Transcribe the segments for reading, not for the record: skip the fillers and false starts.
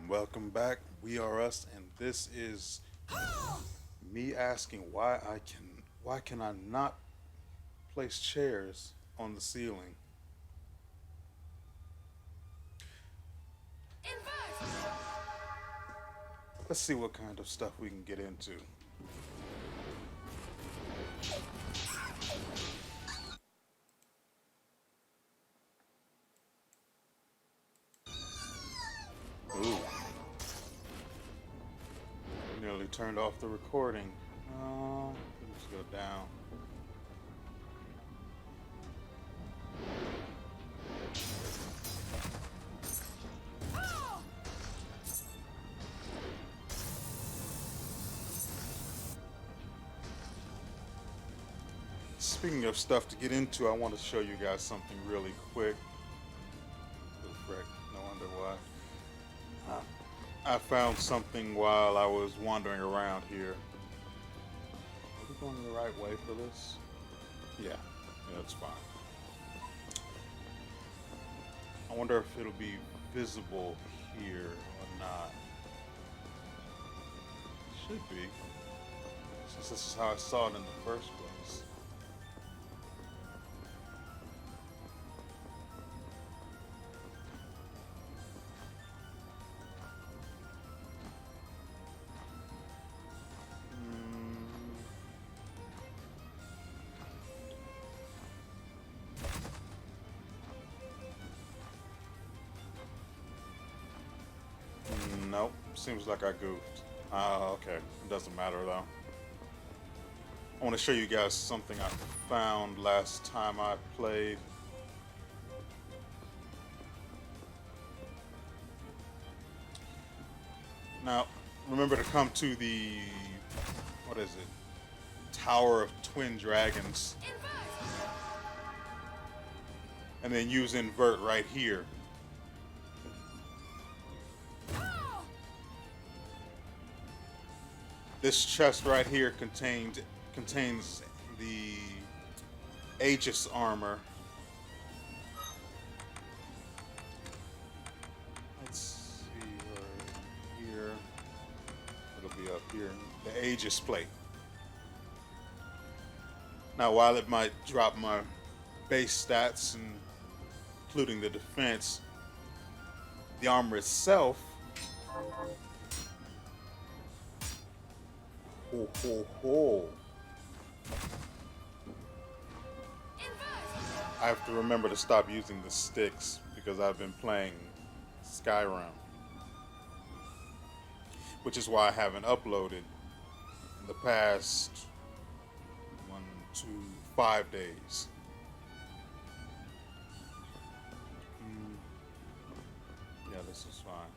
Welcome back. We are us, and this is me asking why can I not place chairs on the ceiling? Let's see what kind of stuff we can get into. Ooh. Nearly turned off the recording. Oh, let's go down. Speaking of stuff to get into, I want to show you guys something really quick. Oh, frick, no wonder why. I found something while I was wandering around here. Are we going the right way for this? Yeah, that's fine. I wonder if it'll be visible here or not. Should be, since this is how I saw it in the first place. Nope, seems like I goofed. Okay, it doesn't matter though. I want to show you guys something I found last time I played. Now, remember to come to the, what is it? Tower of Twin Dragons. And then use invert right here. This chest right here contains the Aegis Armor. Let's see, right here. It'll be up here. The Aegis plate. Now, while it might drop my base stats, including the defense, the armor itself. Ho, ho, ho. I have to remember to stop using the sticks because I've been playing Skyrim, which is why I haven't uploaded in the past 5 days. Yeah, this is fine.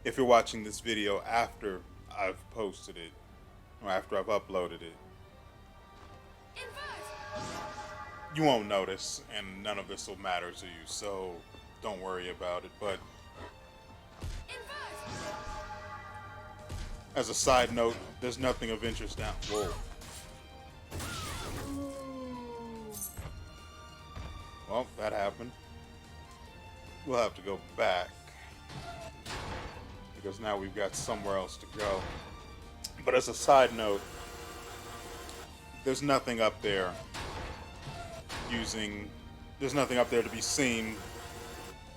If you're watching this video after I've posted it, or after I've uploaded it, you won't notice, and none of this will matter to you, so don't worry about it. But as a side note, there's nothing of interest down. Whoa. Well, that happened. We'll have to go back, because now we've got somewhere else to go. But as a side note, there's nothing up there there's nothing up there to be seen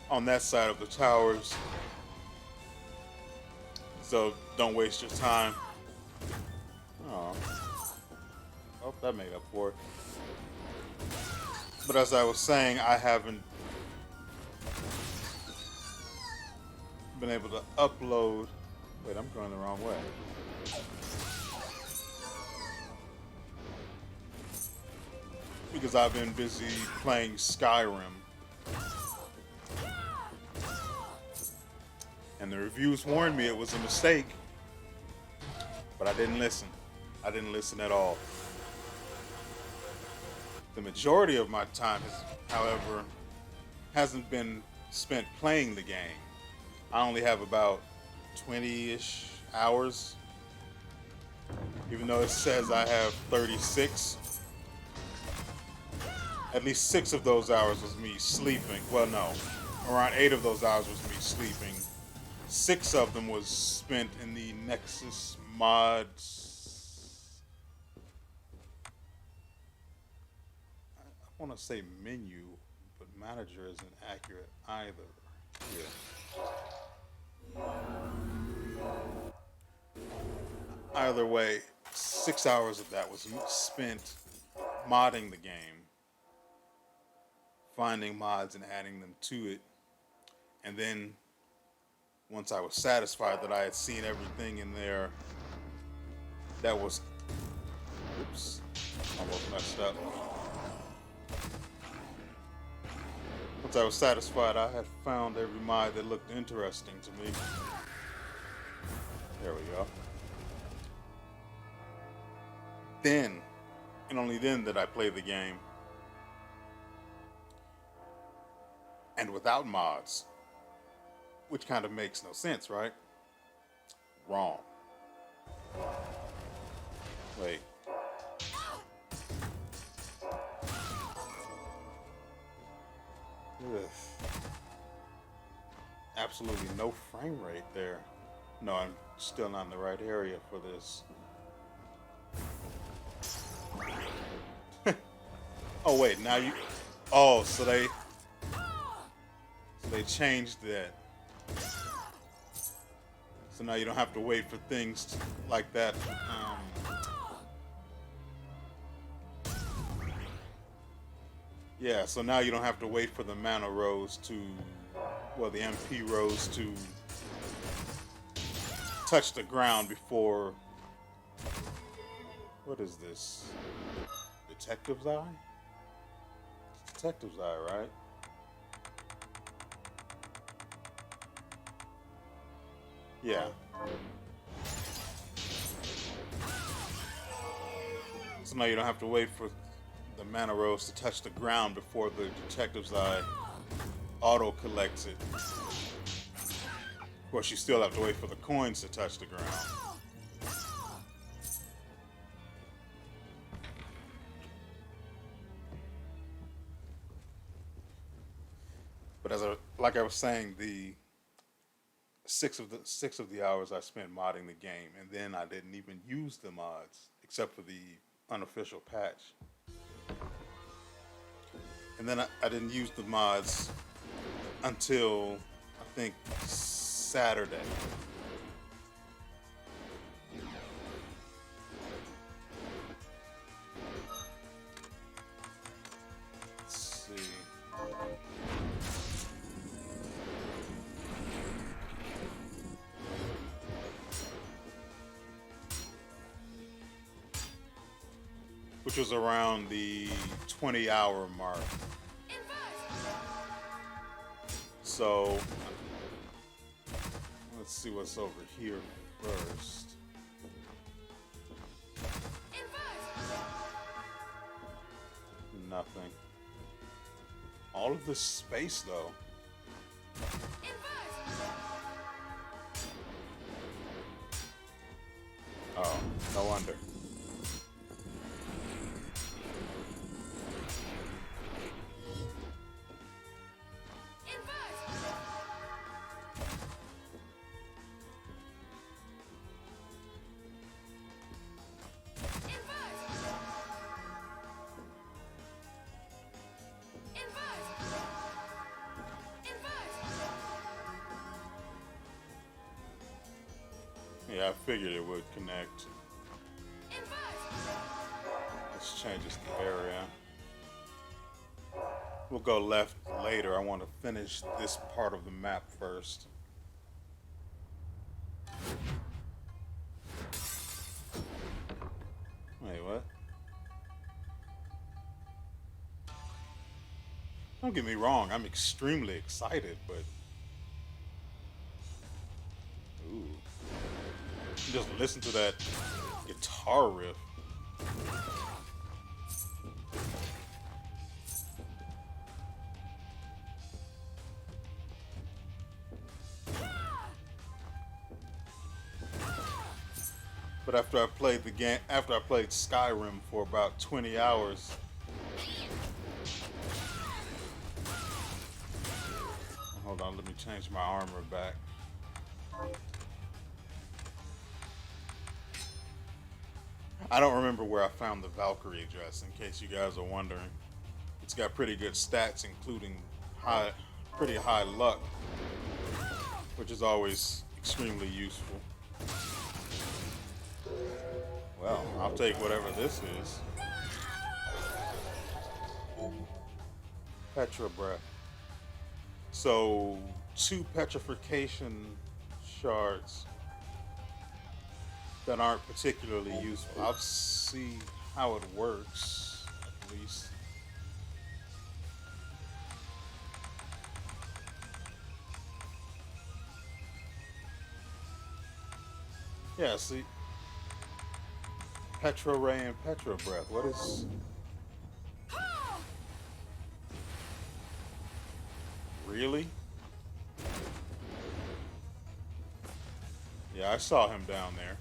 on that side of the towers. So don't waste your time. Oh, that made up for it. But as I was saying, I haven't been able to upload. Wait, I'm going the wrong way. Because I've been busy playing Skyrim. And the reviews warned me it was a mistake. But I didn't listen. I didn't listen at all. The majority of my time, however, hasn't been spent playing the game. I only have about 20-ish hours, even though it says I have 36. At least 6 of those hours was me sleeping. Well, no, around 8 of those hours was me sleeping. 6 of them was spent in the Nexus mods. I want to say menu, but manager isn't accurate either. Yeah. Either way, 6 hours of that was spent modding the game, finding mods and adding them to it, and then once I was satisfied that I had seen everything in there that was, oops, almost messed up. Once I was satisfied I had found every mod that looked interesting to me. There we go. Then, and only then, did I play the game. And without mods. Which kind of makes no sense, right? Wrong. Wait. Ugh. Absolutely no frame rate there. No, I'm still not in the right area for this. Oh wait, now you... Oh, so they changed that. So now you don't have to wait for things like that. Yeah, so now you don't have to wait for the mana rose to... Well, the MP rose to touch the ground before... What is this? Detective's Eye? Detective's Eye, right? Yeah. So now you don't have to wait for the mana rose to touch the ground before the Detective's Eye auto collects it. Of course, you still have to wait for the coins to touch the ground. But like I was saying, the six of the hours I spent modding the game, and then I didn't even use the mods except for the unofficial patch. And then I didn't use the mods until I think Saturday. Let's see. Which was around the 20-hour mark. So, let's see what's over here first. Nothing. All of this space, though. Oh, no wonder. Yeah, I figured it would connect. This changes the area. We'll go left later. I want to finish this part of the map first. Wait, what? Don't get me wrong, I'm extremely excited, but... Ooh. Just listen to that guitar riff. But after I played the game, after I played Skyrim for about 20 hours, Hold on, let me change my armor back. I don't remember where I found the Valkyrie dress, in case you guys are wondering. It's got pretty good stats, including pretty high luck, which is always extremely useful. Well, I'll take whatever this is. Petra breath. So 2 petrification shards that aren't particularly useful. I'll see how it works, at least. Yeah, see? Petra Ray and Petra Breath. What is... Really? Yeah, I saw him down there.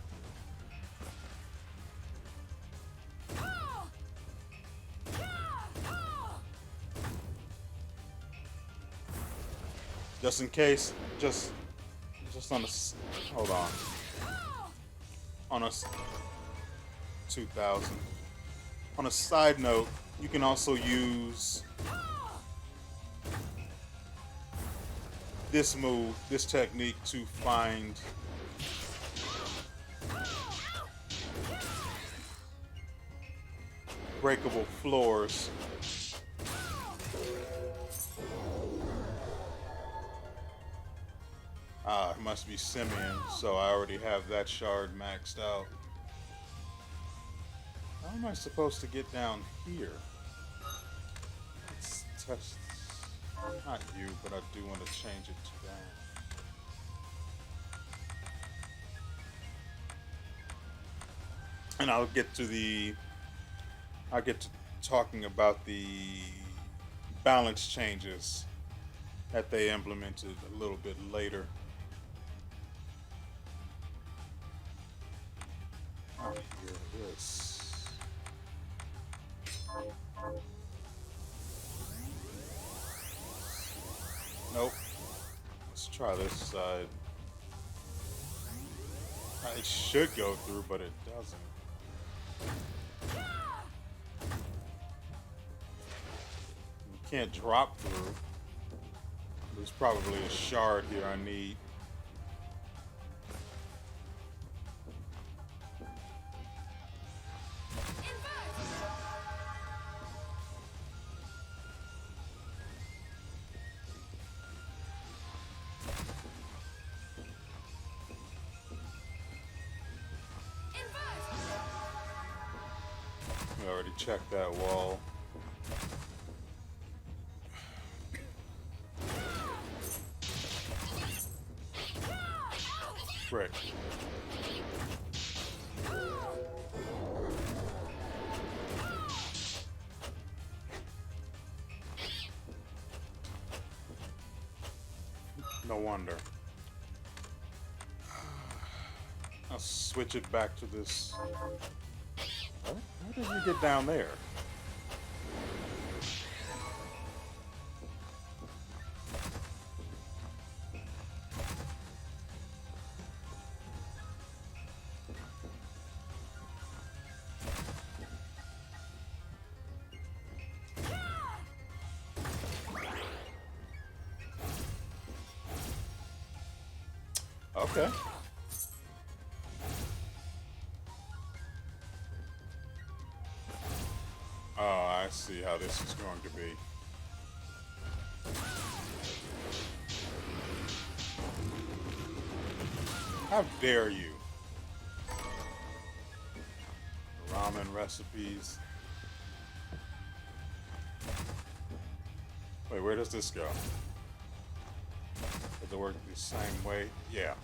Just in case, just on a, hold on a 2000. On a side note, you can also use this move, this technique to find breakable floors. Ah, it must be Simeon, so I already have that shard maxed out. How am I supposed to get down here? Let's test. Not you, but I do want to change it to that. And I'll get to talking about the balance changes that they implemented a little bit later. Oh, here it is. Nope. Let's try this side. It should go through, but it doesn't. You can't drop through. There's probably a shard here I need. We already checked that wall. Frick. No wonder. I'll switch it back to this. What? How did we get down there? Okay. Oh, I see how this is going to be. How dare you? Ramen recipes. Wait, where does this go? Does it work the same way? Yeah.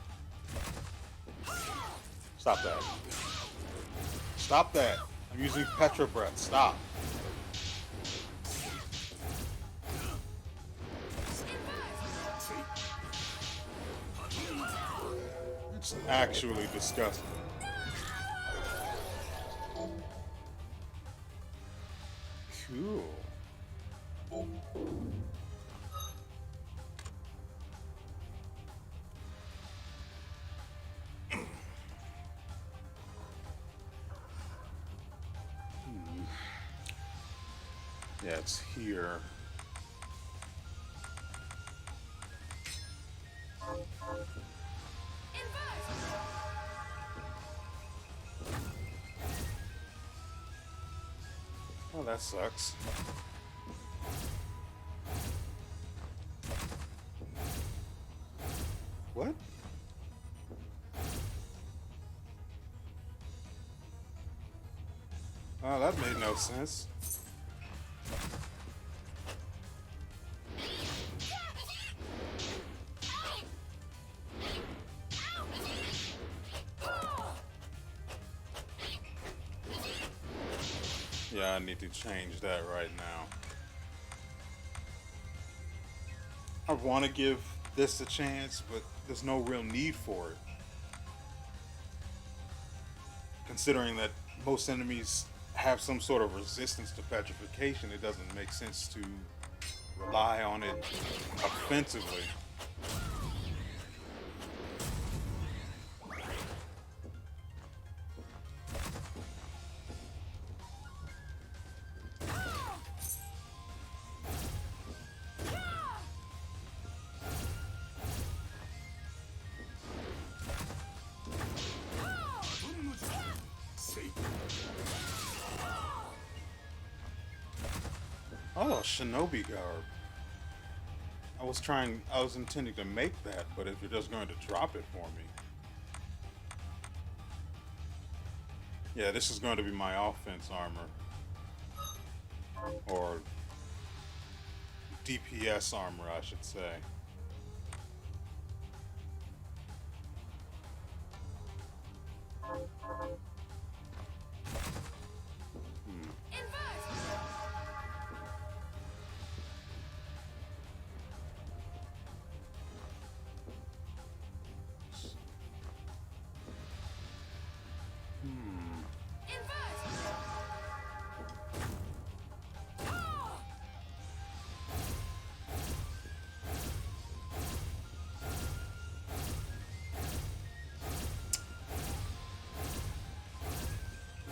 Stop that. Stop that. I'm using Petra Breath. Stop. It's actually disgusting. Cool. Yeah, it's here. Oh, that sucks. What? Oh, that made no sense. Yeah, I need to change that right now. I want to give this a chance, but there's no real need for it. Considering that most enemies have some sort of resistance to petrification, it doesn't make sense to rely on it offensively. Oh, shinobi garb. I was intending to make that, but if you're just going to drop it for me. Yeah, this is going to be my offense armor. Or DPS armor, I should say.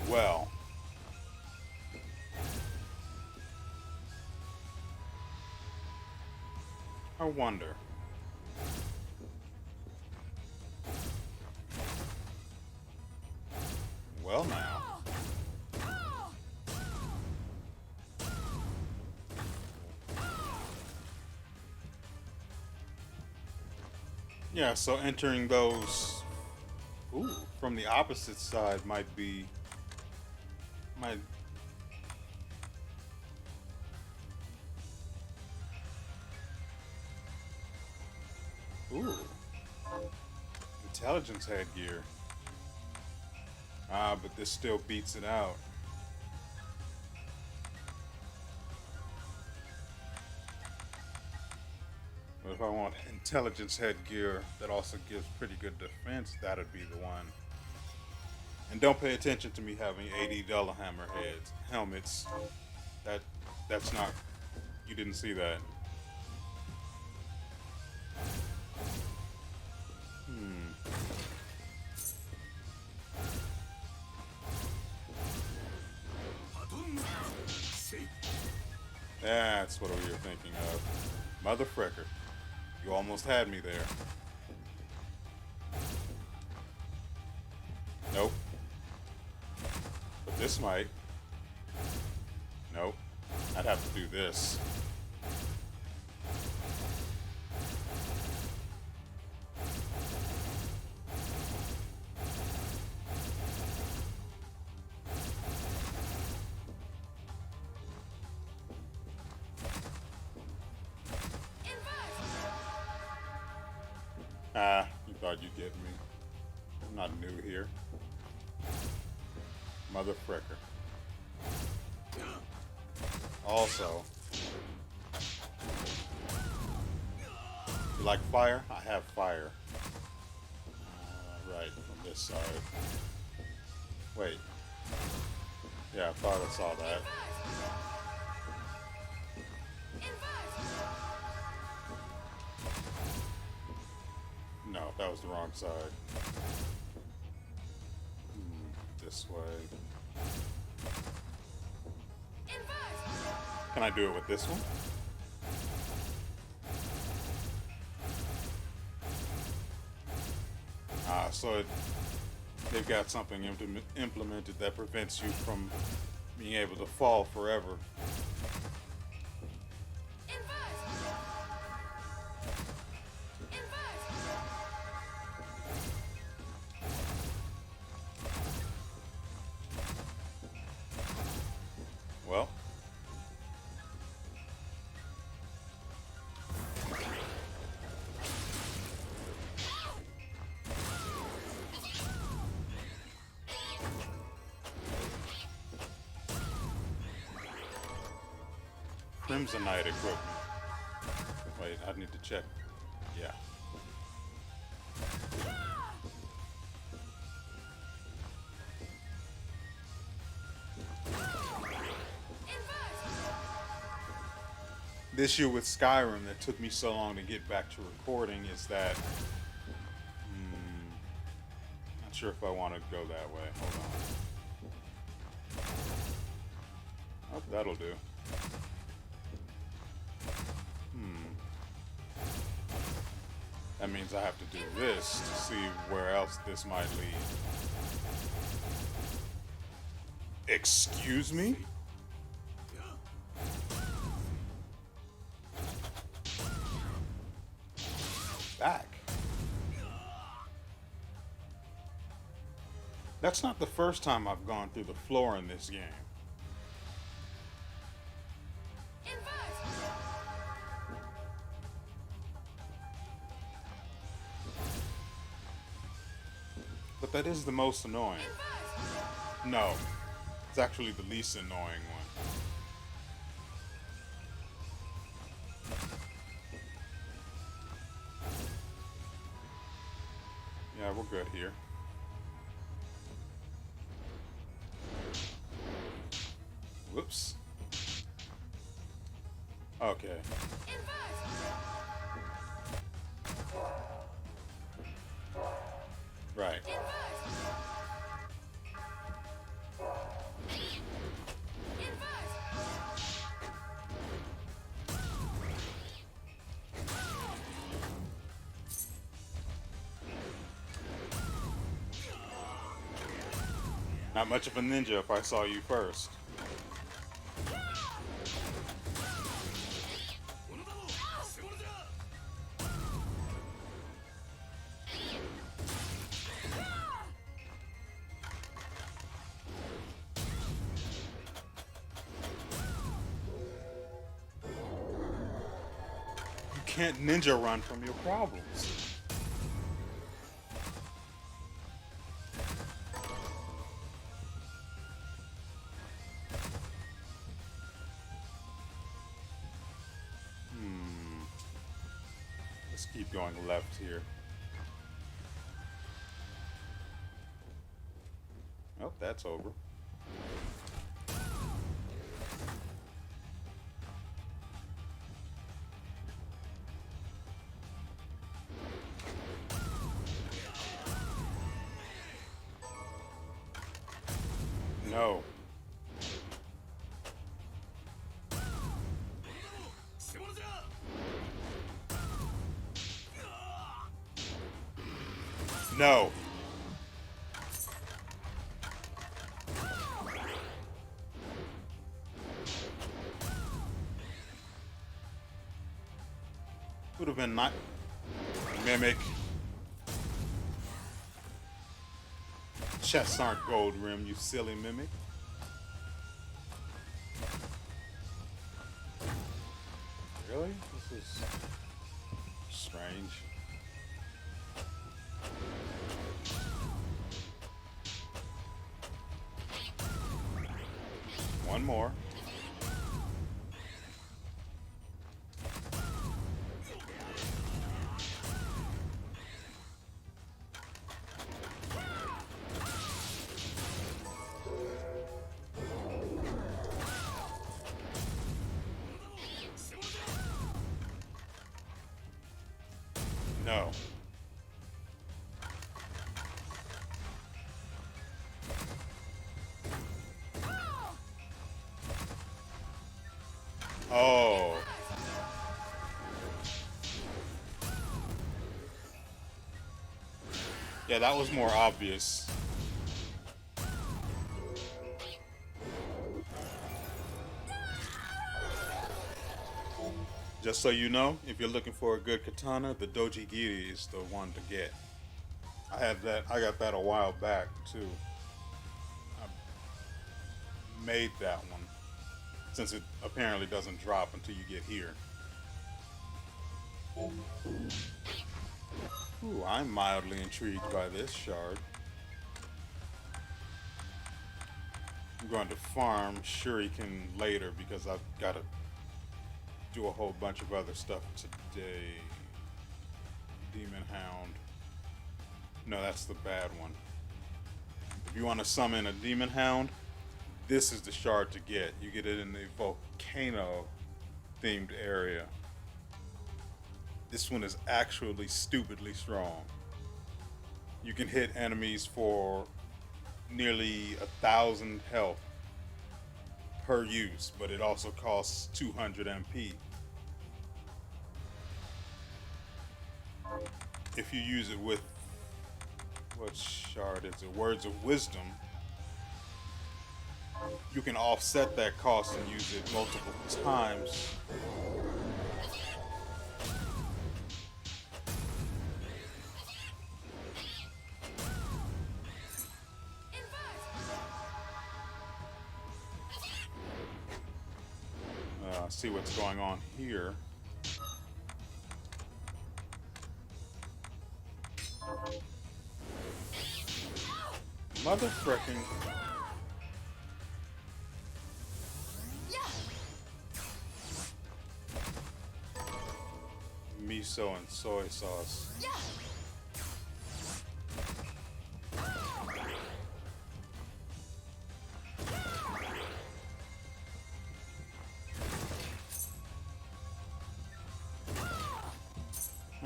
Well, I wonder. Well, now. Yeah, so entering those from the opposite side might ooh, intelligence headgear. Ah, but this still beats it out. But if I want intelligence headgear that also gives pretty good defense, that'd be the one. And don't pay attention to me having 80 Dullhammer helmets. That's not. You didn't see that. That's what we were thinking of. Mother fricker. You almost had me there. Nope. But this might. Nope. I'd have to do this. Ah, you thought you'd get me. I'm not new here. Mother fricker. Also, you like fire? I have fire. Right, from this side. Wait. Yeah, I thought I saw that. No, that was the wrong side. This way. Can I do it with this one? So they've got something implemented that prevents you from being able to fall forever. Well, Crimson Knight equipment. Wait, I need to check. Yeah. The issue with Skyrim that took me so long to get back to recording is that not sure if I want to go that way. Hold on. Oh, that'll do. That means I have to do this to see where else this might lead. Excuse me? Back. That's not the first time I've gone through the floor in this game. But that is the most annoying. No, it's actually the least annoying one. Yeah, we're good here. Whoops. Okay. Right. Not much of a ninja if I saw you first. You can't ninja run from your problems. Let's keep going left here. Oh, that's over. No. No. Would have been not mimic. Chests aren't gold rim, you silly mimic. Really? This is strange. One more. No. Oh. Yeah, that was more obvious. Just so you know, if you're looking for a good katana, the Dojigiri is the one to get. I had that. I got that a while back too. I made that one since it apparently doesn't drop until you get here. Ooh, I'm mildly intrigued by this shard. I'm going to farm Shuriken later because I've got to do a whole bunch of other stuff today. Demon Hound. No, that's the bad one. If you want to summon a Demon Hound, this is the shard to get. You get it in the volcano themed area. This one is actually stupidly strong. You can hit enemies for nearly 1,000 health per use, but it also costs 200 MP. If you use it with, what shard is it? Words of Wisdom, you can offset that cost and use it multiple times. See what's going on here. Mother frickin'. Miso and soy sauce.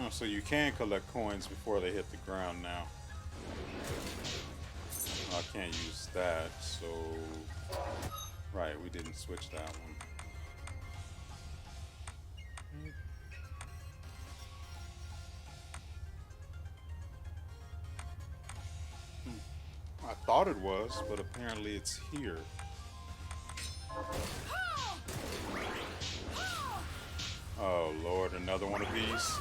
Oh, so you can collect coins before they hit the ground now. Oh, I can't use that, so... Right, we didn't switch that one. I thought it was, but apparently it's here. Oh Lord, another one of these.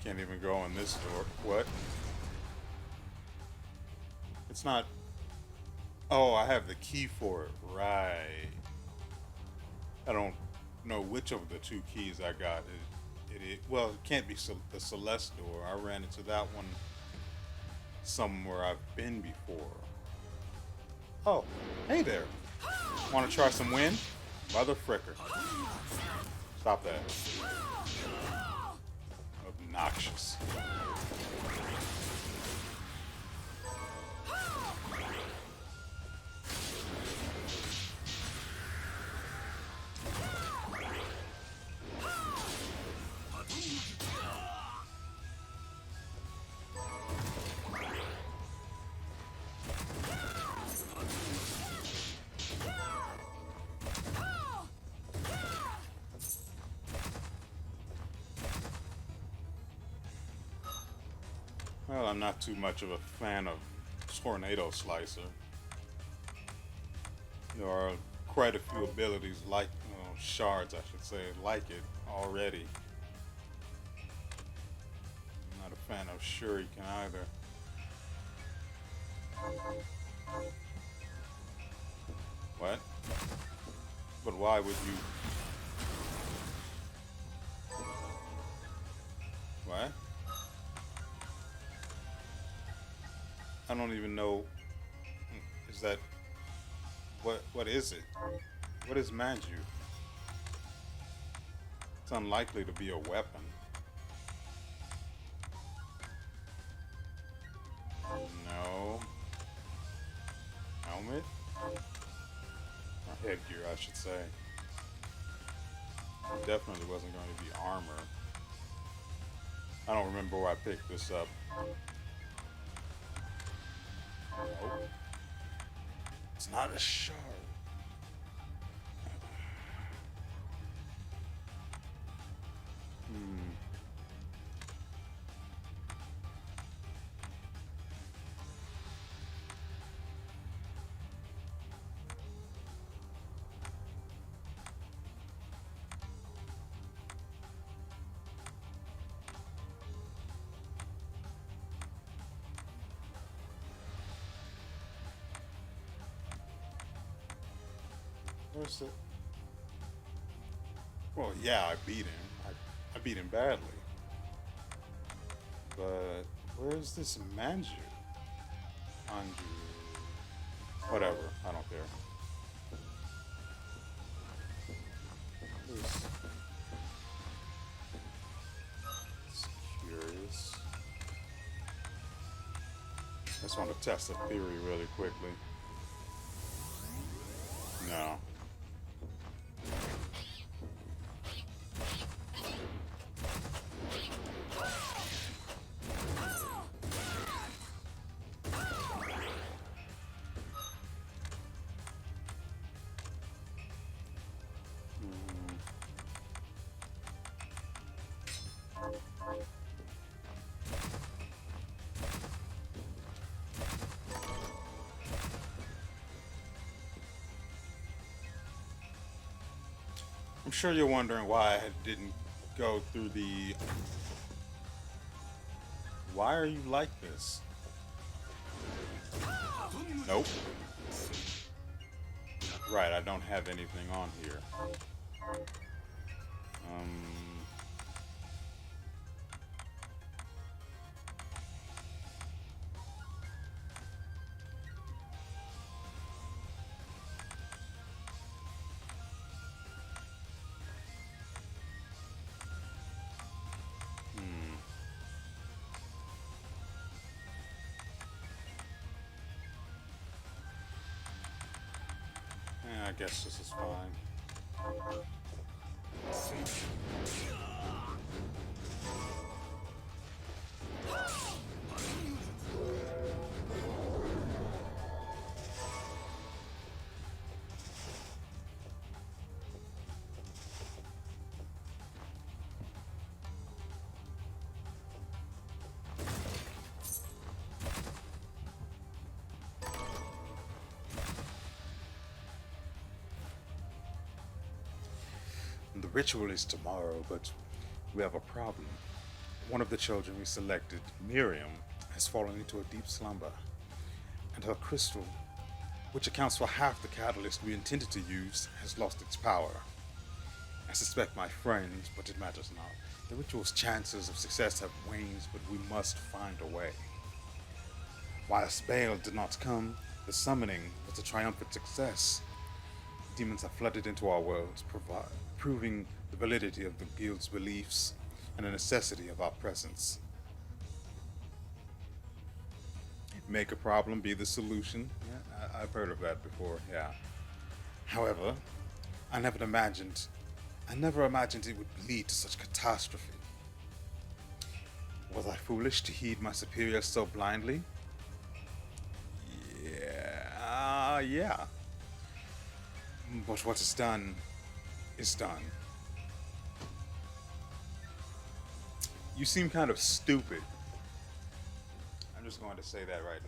Can't even go in this door. What? It's not... Oh, I have the key for it. Right. I don't know which of the two keys I got. Well, it can't be the Celeste door. I ran into that one somewhere I've been before. Oh, hey there. Want to try some wind? Mother fricker. Stop that. Obnoxious. Well, I'm not too much of a fan of Tornado Slicer. There are quite a few abilities like, shards I should say, like it already. I'm not a fan of Shuriken either. What? But why would you... What? I don't even know. Is that... What is it? What is Manju? It's unlikely to be a weapon. No. headgear, I should say. It definitely wasn't going to be armor. I don't remember where I picked this up. Nope. It's not a shard. Where's it? Well, yeah, I beat him. I beat him badly. But where's this Manju? Anju. Whatever. I don't care. It's curious. I just want to test a theory really quickly. No. I'm sure you're wondering why I didn't go through the... Why are you like this? Nope. Right, I don't have anything on here. I guess this is fine. The ritual is tomorrow, but we have a problem. One of the children we selected, Miriam, has fallen into a deep slumber, and her crystal, which accounts for half the catalyst we intended to use, has lost its power. I suspect my friends, but it matters not. The ritual's chances of success have waned, but we must find a way. Whilst Bale did not come, the summoning was a triumphant success. Demons have flooded into our worlds, proving the validity of the guild's beliefs and the necessity of our presence. Make a problem be the solution. Yeah, I've heard of that before, yeah. However, I never imagined it would lead to such catastrophe. Was I foolish to heed my superiors so blindly? Yeah. But what is done is done. You seem kind of stupid. I'm just going to say that right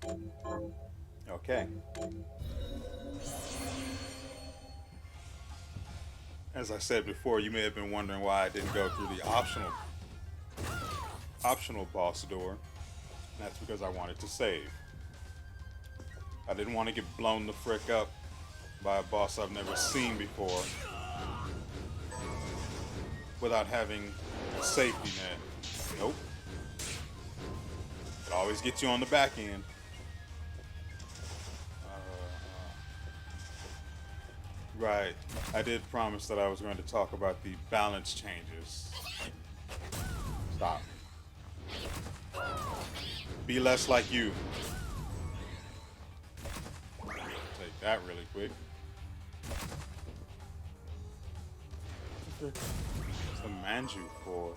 now. Okay. As I said before, you may have been wondering why I didn't go through the optional boss door. And that's because I wanted to save. I didn't want to get blown the frick up by a boss I've never seen before without having a safety net. Nope. It always gets you on the back end. Right. I did promise that I was going to talk about the balance changes. Stop. Be less like you. Take that really quick. What's the Manju for?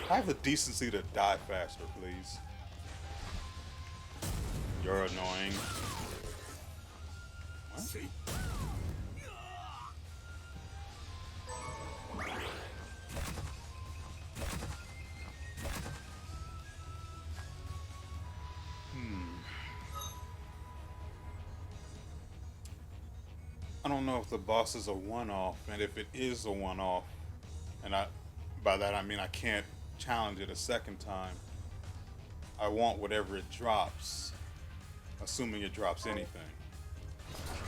I have the decency to die faster, please. You're annoying. What? I don't know if the boss is a one-off, and if it is a one-off, and by that I mean I can't challenge it a second time. I want whatever it drops, assuming it drops anything.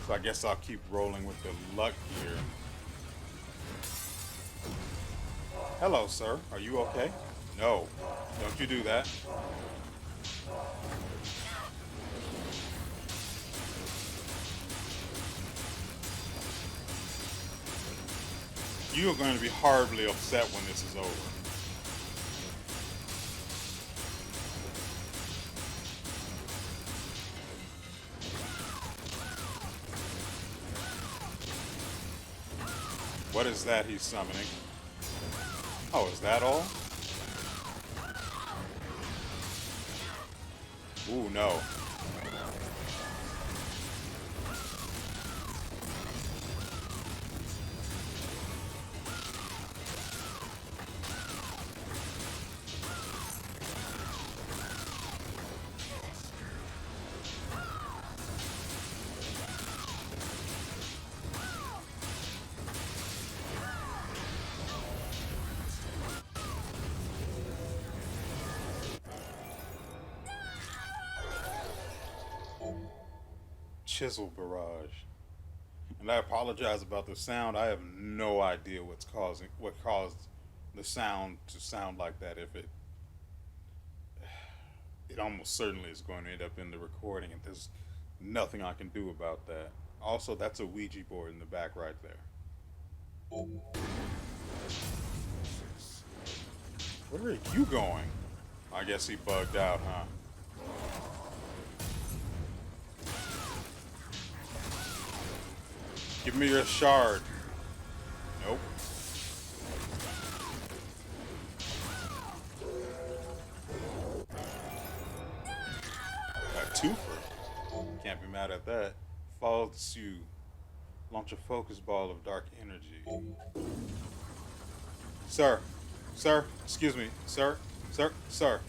So I guess I'll keep rolling with the luck gear. Hello, sir. Are you okay? No. Don't you do that. You are going to be horribly upset when this is over. What is that he's summoning? Oh, is that all? Ooh, no. Chisel barrage. And I apologize about the sound. I have no idea what caused the sound to sound like that. If it almost certainly is going to end up in the recording, and there's nothing I can do about that. Also, that's a Ouija board in the back right there. Where are you going? I guess he bugged out, huh? Give me your shard. Nope. Got two for. Can't be mad at that. Follow suit. Launch a focus ball of dark energy. Sir. Sir. Excuse me. Sir. Sir. Sir.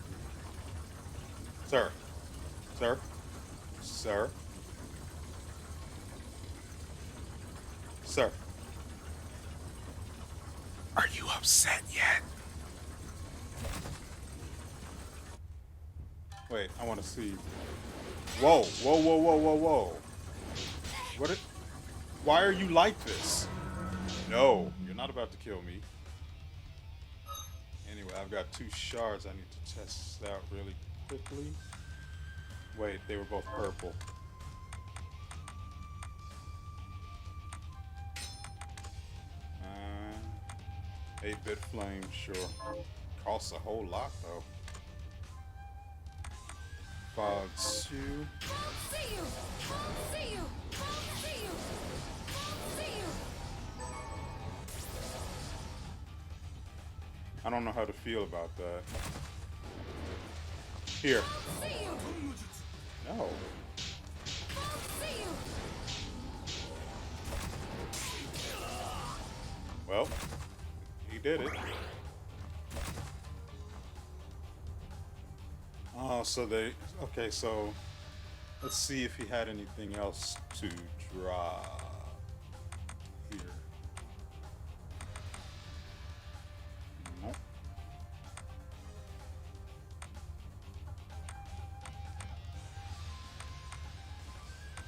Sir. Sir. Sir. Sir. Are you upset yet? Wait, I want to see. Whoa, whoa, whoa, whoa, whoa, whoa. Why are you like this? No, you're not about to kill me. Anyway, I've got two shards I need to test out really quickly. Wait, they were both purple. 8-bit flame, sure. Costs a whole lot, though. Fog Sue. See you! See you! See you! See you! I don't know how to feel about that. Here. See you! No. See you! Well, he did it. Oh, so okay, so let's see if he had anything else to draw here. Nope.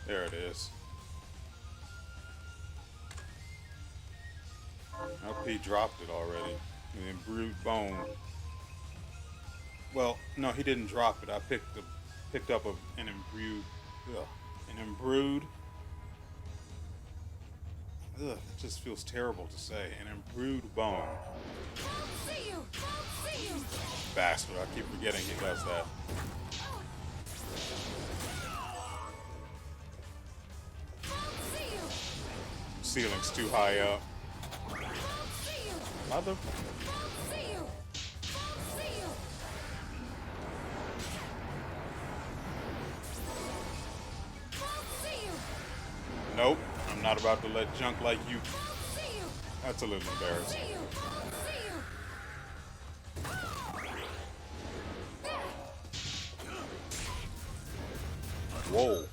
There it is. Nope, he dropped it already. An Imbrued Bone. Well, no, he didn't drop it. I picked up an imbrued, an imbrued. It just feels terrible to say. An imbrued bone. See you! See you! Bastard! I keep forgetting he does that. See you! Ceiling's too high up. See you! Mother. See you! See you! See you! Nope. I'm not about to let junk like you. See you! That's a little embarrassing. See you! Whoa.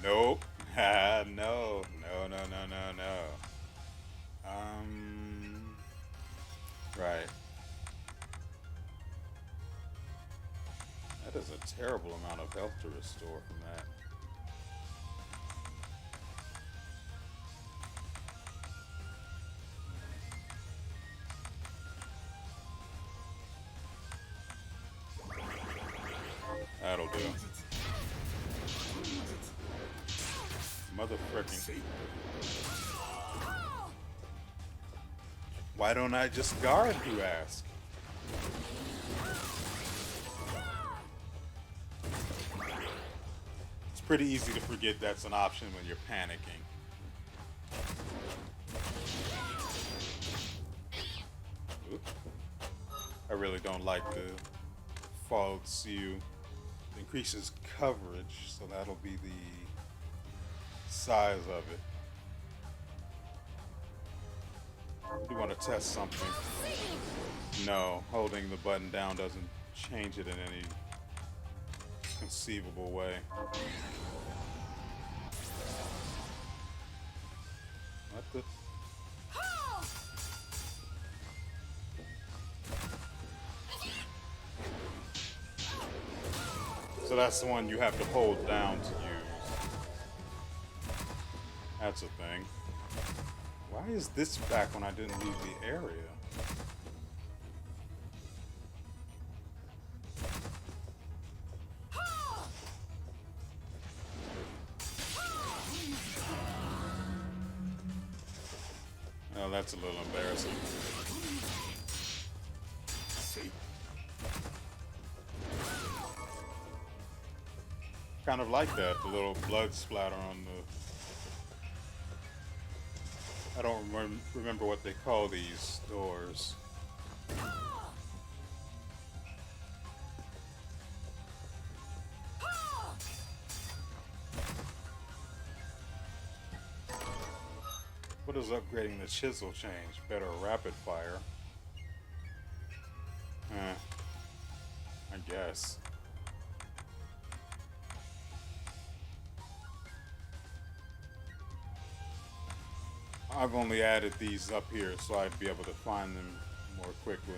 Nope. No. No. No. No. No. No. Right. That is a terrible amount of health to restore from that. That'll do. Mother frickin'. Why don't I just guard, you ask? It's pretty easy to forget that's an option when you're panicking. Oop. I really don't like the followed Siu. It increases coverage, so that'll be the size of it. I do want to test something. No, holding the button down doesn't change it in any conceivable way. What the? So that's the one you have to hold down to use. That's a thing. Why is this back when I didn't leave the area? Oh, that's a little embarrassing. Kind of like that, the little blood splatter on the... I don't remember what they call these doors. What does upgrading the chisel change? Better rapid fire. I guess. I've only added these up here so I'd be able to find them more quickly.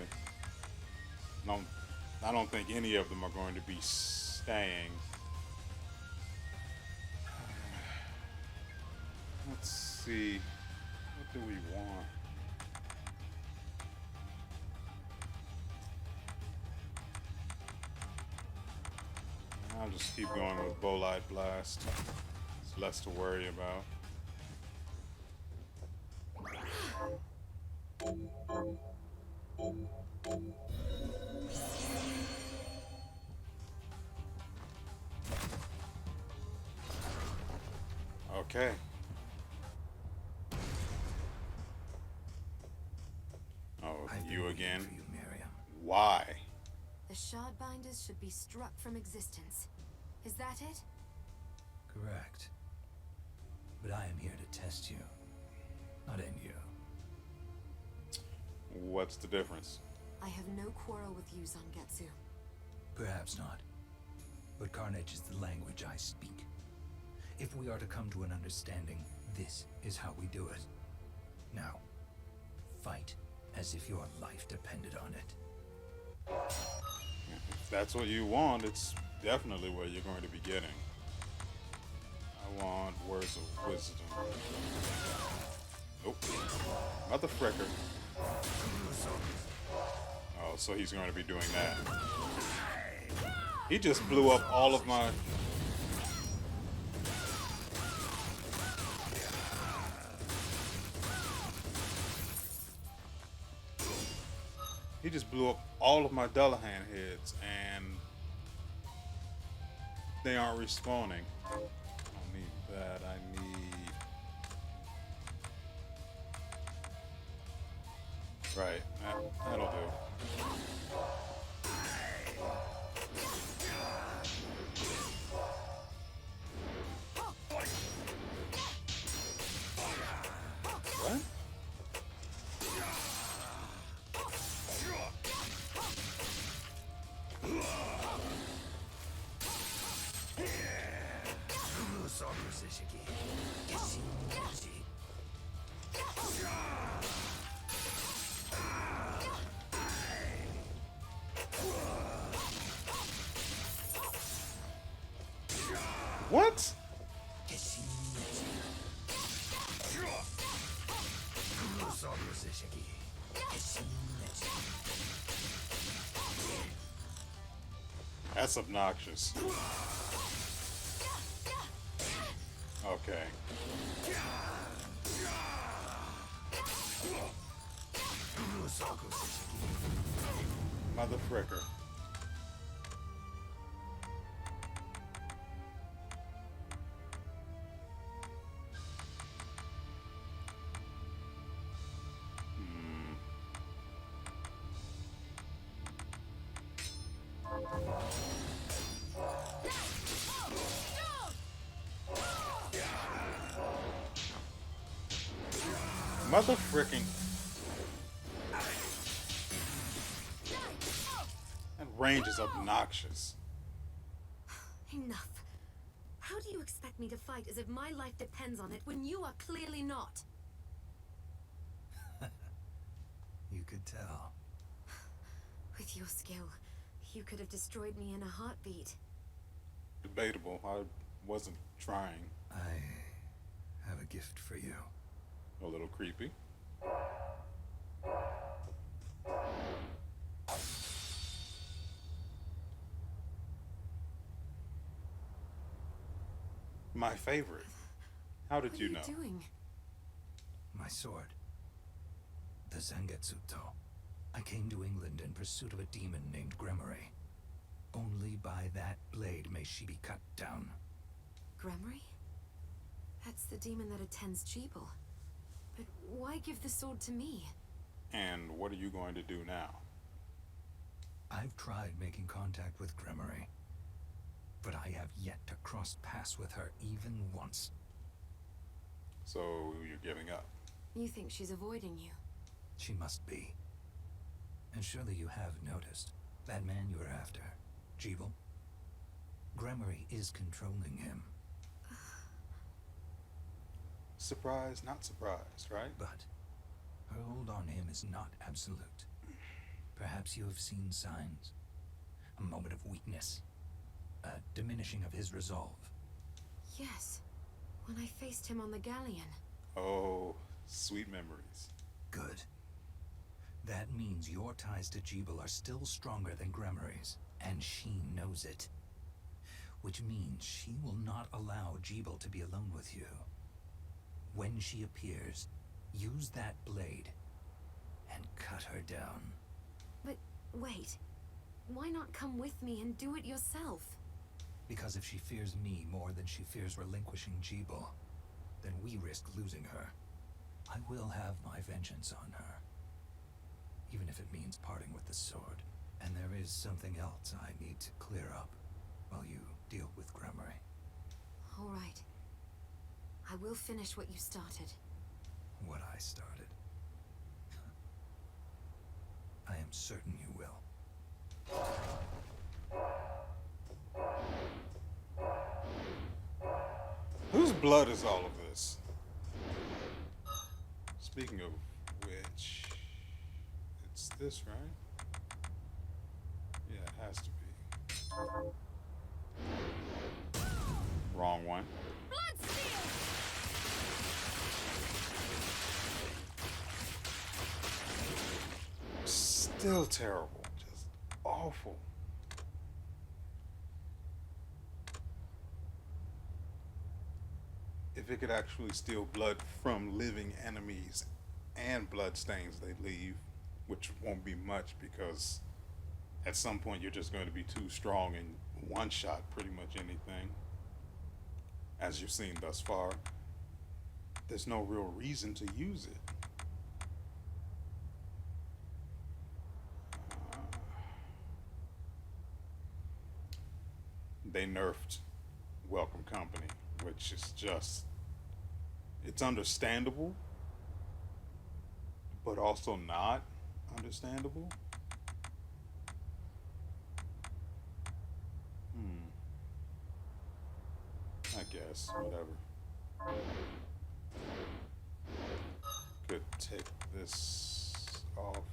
I don't think any of them are going to be staying. Let's see. What do we want? I'll just keep going with Bolide Blast. It's less to worry about. Okay. Oh, you again? For you, Miriam. Why? The Shardbinders should be struck from existence. Is that it? Correct. But I am here to test you, not end you. What's the difference? I have no quarrel with you, Zangetsu. Perhaps not. But carnage is the language I speak. If we are to come to an understanding, this is how we do it. Now, fight as if your life depended on it. If that's what you want, it's definitely what you're going to be getting. I want words of wisdom. Nope. Mother fricker. Oh, so he's going to be doing that. He just blew up all of my... He just blew up all of my Dullahan heads, and they aren't respawning. I don't need that. I need... Right, that'll do. What? What? That's obnoxious. Okay. Mother fricker. Mother fricking. That range is obnoxious. Enough. How do you expect me to fight as if my life depends on it when you are clearly not? You could tell. With your skill, you could have destroyed me in a heartbeat. Debatable. I wasn't trying. I have a gift for you. A little creepy. My favorite. How did you know? What are you doing? My sword. The Zangetsuto. I came to England in pursuit of a demon named Gremory. Only by that blade may she be cut down. Gremory? That's the demon that attends Jeeble. But why give the sword to me? And what are you going to do now? I've tried making contact with Gremory, but I have yet to cross paths with her even once. So you're giving up? You think she's avoiding you? She must be. And surely you have noticed that man you're after, Jeeble? Gremory is controlling him. Surprised, not surprised, right? But her hold on him is not absolute. Perhaps you have seen signs. A moment of weakness. A diminishing of his resolve. Yes. When I faced him on the galleon. Oh, sweet memories. Good. That means your ties to Jeeble are still stronger than Gremory's, and she knows it. Which means she will not allow Jeeble to be alone with you. When she appears, use that blade and cut her down. But wait. Why not come with me and do it yourself? Because if she fears me more than she fears relinquishing Jeeble, then we risk losing her. I will have my vengeance on her. Even if it means parting with the sword. And there is something else I need to clear up while you deal with Gremory. All right. I will finish what you started. What I started. I am certain you will. Whose blood is all of this? Speaking of which, it's this, right? Yeah, it has to be. Wrong one. Still terrible. Just awful. if it could actually steal blood from living enemies and bloodstains they leave, which won't be much because at some point you're just going to be too strong and one shot pretty much anything, as you've seen thus far. There's no real reason to use it. They nerfed Welcome Company, which is just, it's understandable, but also not understandable. I guess, whatever. Could take this off.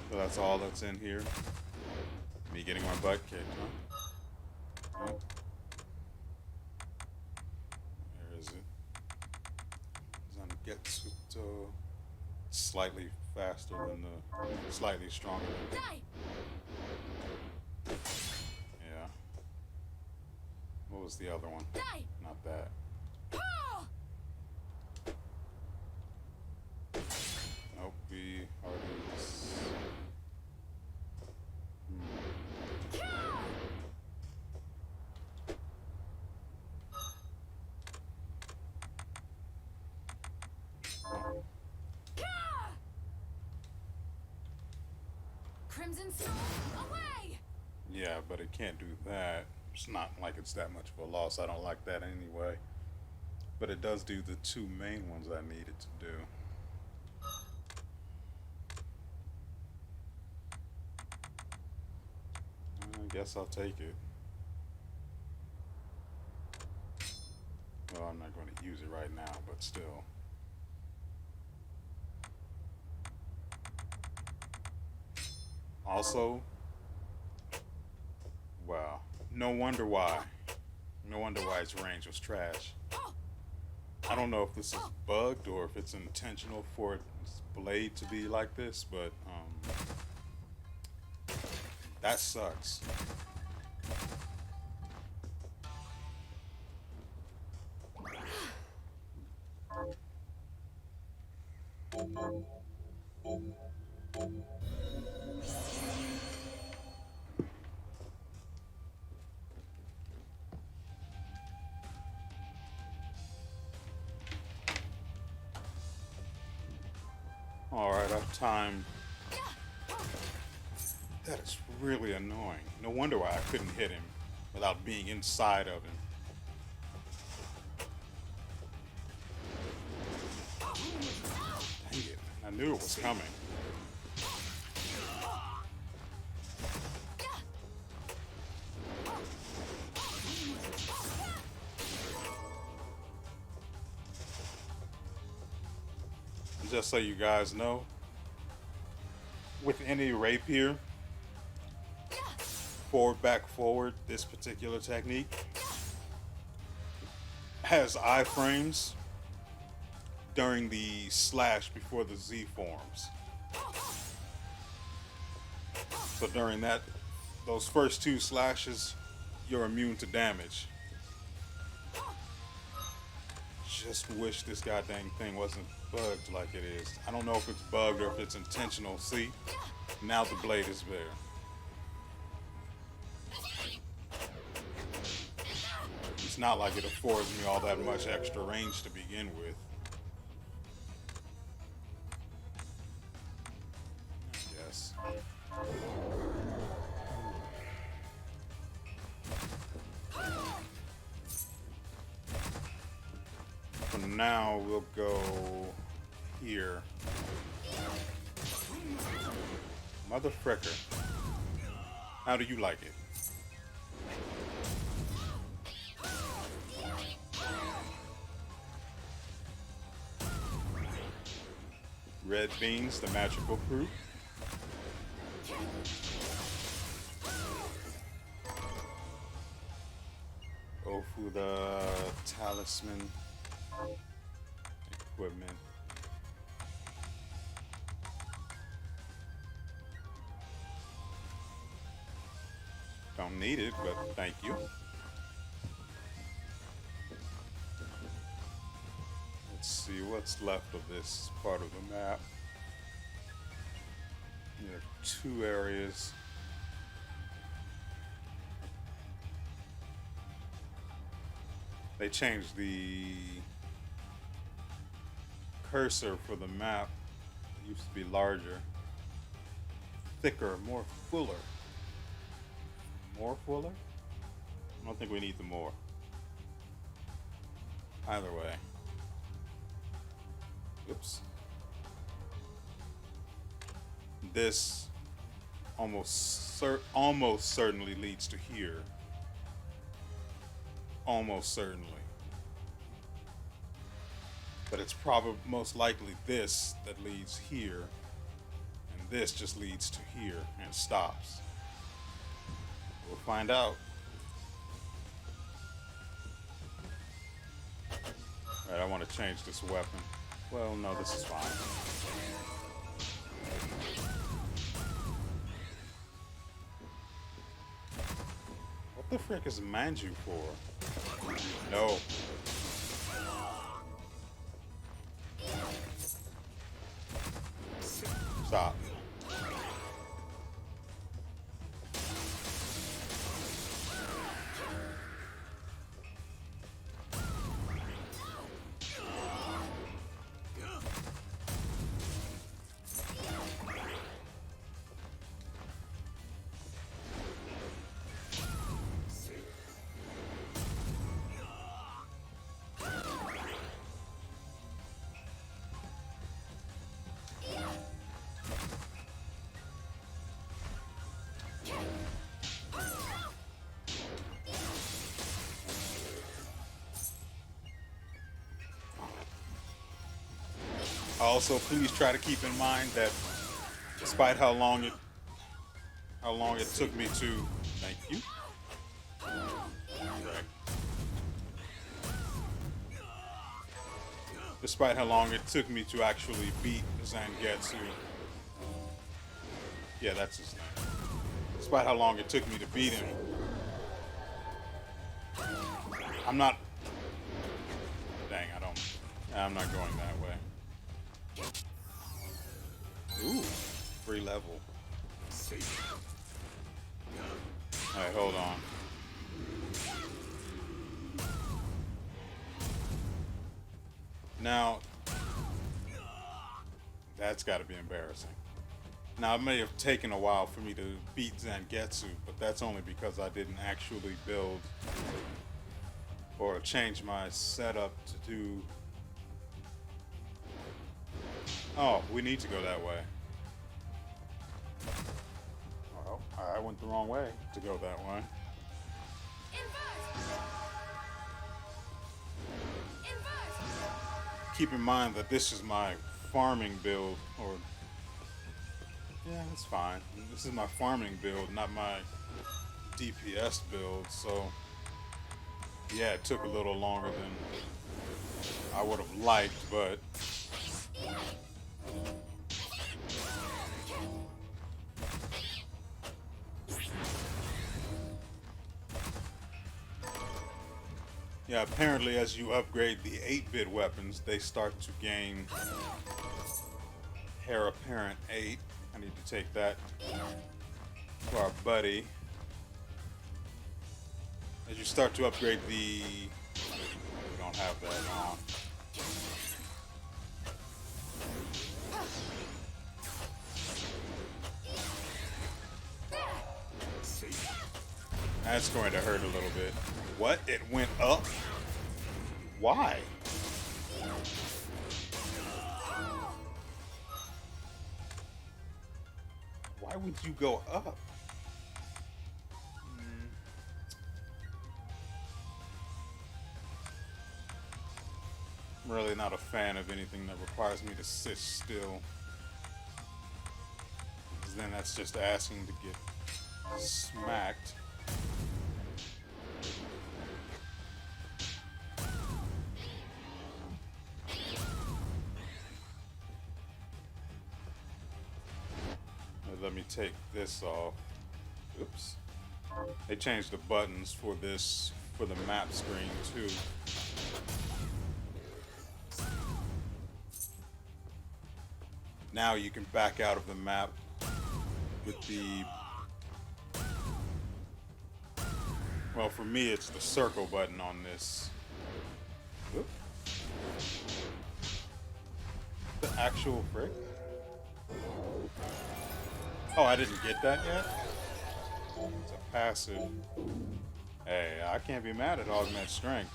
So that's all that's in here. Me getting my butt kicked, huh? Oh. Where is it? Gets it slightly faster than the, slightly stronger than the, yeah. What was the other one? Not that. Nope, WeArEuS. Crimson Soul, away! Yeah, but it can't do that. It's not like it's that much of a loss. I don't like that anyway. But it does do the two main ones I needed to do. I guess I'll take it. Well, I'm not going to use it right now, but still. Also, wow, no wonder why. No wonder why its range was trash. I don't know if this is bugged or if it's intentional for its blade to be like this, but that sucks. Alright, I've timed. That is really annoying. No wonder why I couldn't hit him without being inside of him. Dang it, I knew it was coming. Just so you guys know, with any rapier, forward, back, forward, this particular technique has iframes during the slash before the Z forms. So during that, those first two slashes, you're immune to damage. Just wish this goddamn thing wasn't bugged like it is. I don't know if it's bugged or if it's intentional. See, now the blade is there. It's not like it affords me all that much extra range to begin with. Yes. For now, we'll go here. Mother fricker. How do you like it? Red beans, the magical fruit. Ofu, the talisman equipment. Don't need it, but thank you. Let's see what's left of this part of the map. There are 2 areas. They changed the cursor for the map. It used to be larger, thicker, more fuller. More fuller? I don't think we need the more. Either way. Oops. This almost certainly leads to here. Almost certainly. But it's probably most likely this that leads here, and this just leads to here and stops. We'll find out. Alright, I want to change this weapon. Well, no, this is fine. What the frick is Manju for? No. Stop. Also, please try to keep in mind that despite how long it took me to, thank you. Right. Despite how long it took me to actually beat Zangetsu. Yeah, that's his name. Despite how long it took me to beat him, I'm not. Dang, I'm not going that way. Ooh, free level. Alright, hold on. Now, that's got to be embarrassing. Now, it may have taken a while for me to beat Zangetsu, but that's only because I didn't actually build or change my setup to do... Oh, we need to go that way. Well, I went the wrong way to go that way. Keep in mind that this is my farming build, or... Yeah, that's fine. This is my farming build, not my DPS build, so... Yeah, it took a little longer than I would have liked, but... Yeah, apparently as you upgrade the 8-bit weapons, they start to gain Heir Apparent 8. I need to take that for our buddy. As you start to upgrade the... We don't have that on. That's going to hurt a little bit. What? It went up? Why? Why would you go up? I'm really not a fan of anything that requires me to sit still. Because then that's just asking to get smacked. Let me take this off. Oops. They changed the buttons for this, for the map screen too. Now you can back out of the map with the, well, for me it's the circle button on this. Oop. The actual frick? Oh, I didn't get that yet? It's a passive. Hey, I can't be mad at augment strength.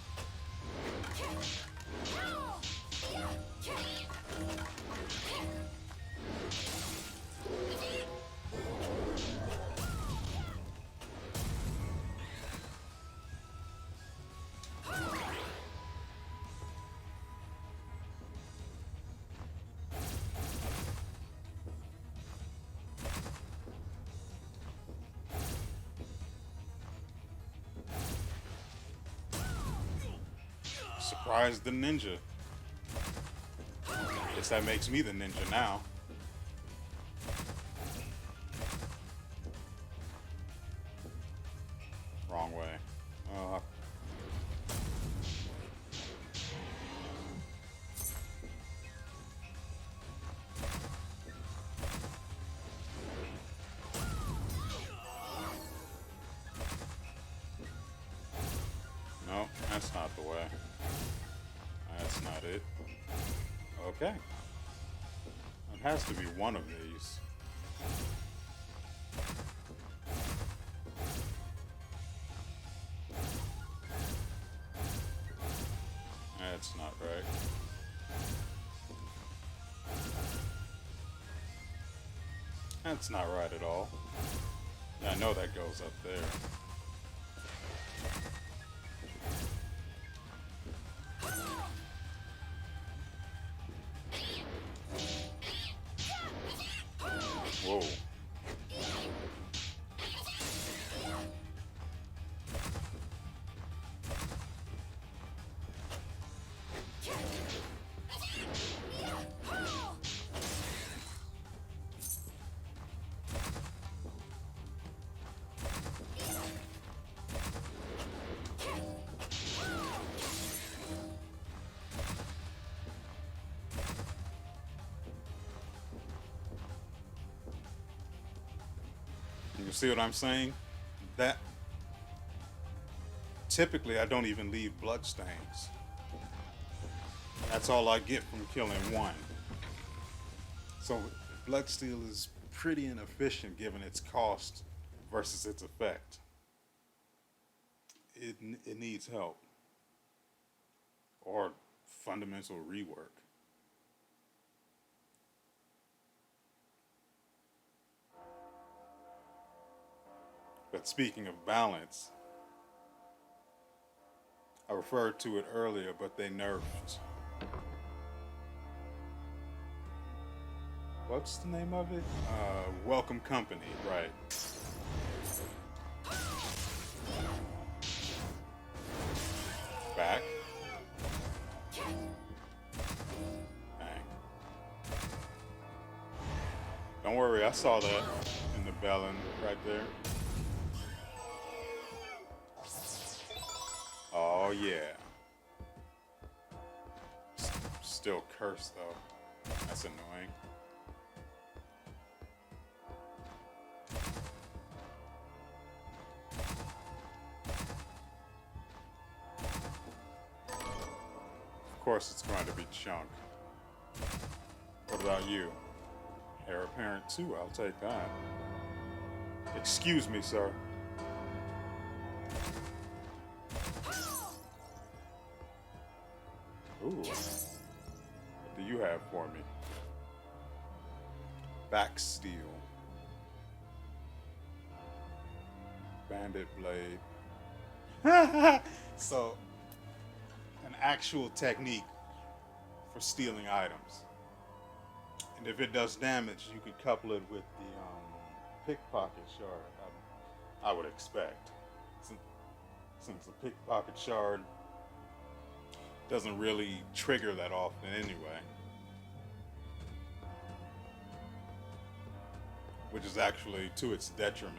Surprise the ninja. Guess that makes me the ninja now. Wrong way. No, that's not the way. That's not it. Okay. It has to be one of these. That's not right. That's not right at all. I know that goes up there. Whoa. You see what I'm saying? That typically I don't even leave bloodstains. That's all I get from killing one. So bloodsteel is pretty inefficient given its cost versus its effect. It needs help or fundamental rework. But speaking of balance, I referred to it earlier, but they nerfed. What's the name of it? Welcome Company, right. Back. Dang. Don't worry, I saw that in the bellin right there. Oh yeah. Still cursed though. That's annoying. Of course it's going to be Chunk. What about you? Heir apparent too, I'll take that. Excuse me, sir. Ooh. What do you have for me? Backsteel. Bandit blade. So, an actual technique for stealing items. And if it does damage, you could couple it with the pickpocket shard, I would expect. Since the pickpocket shard doesn't really trigger that often anyway. Which is actually to its detriment.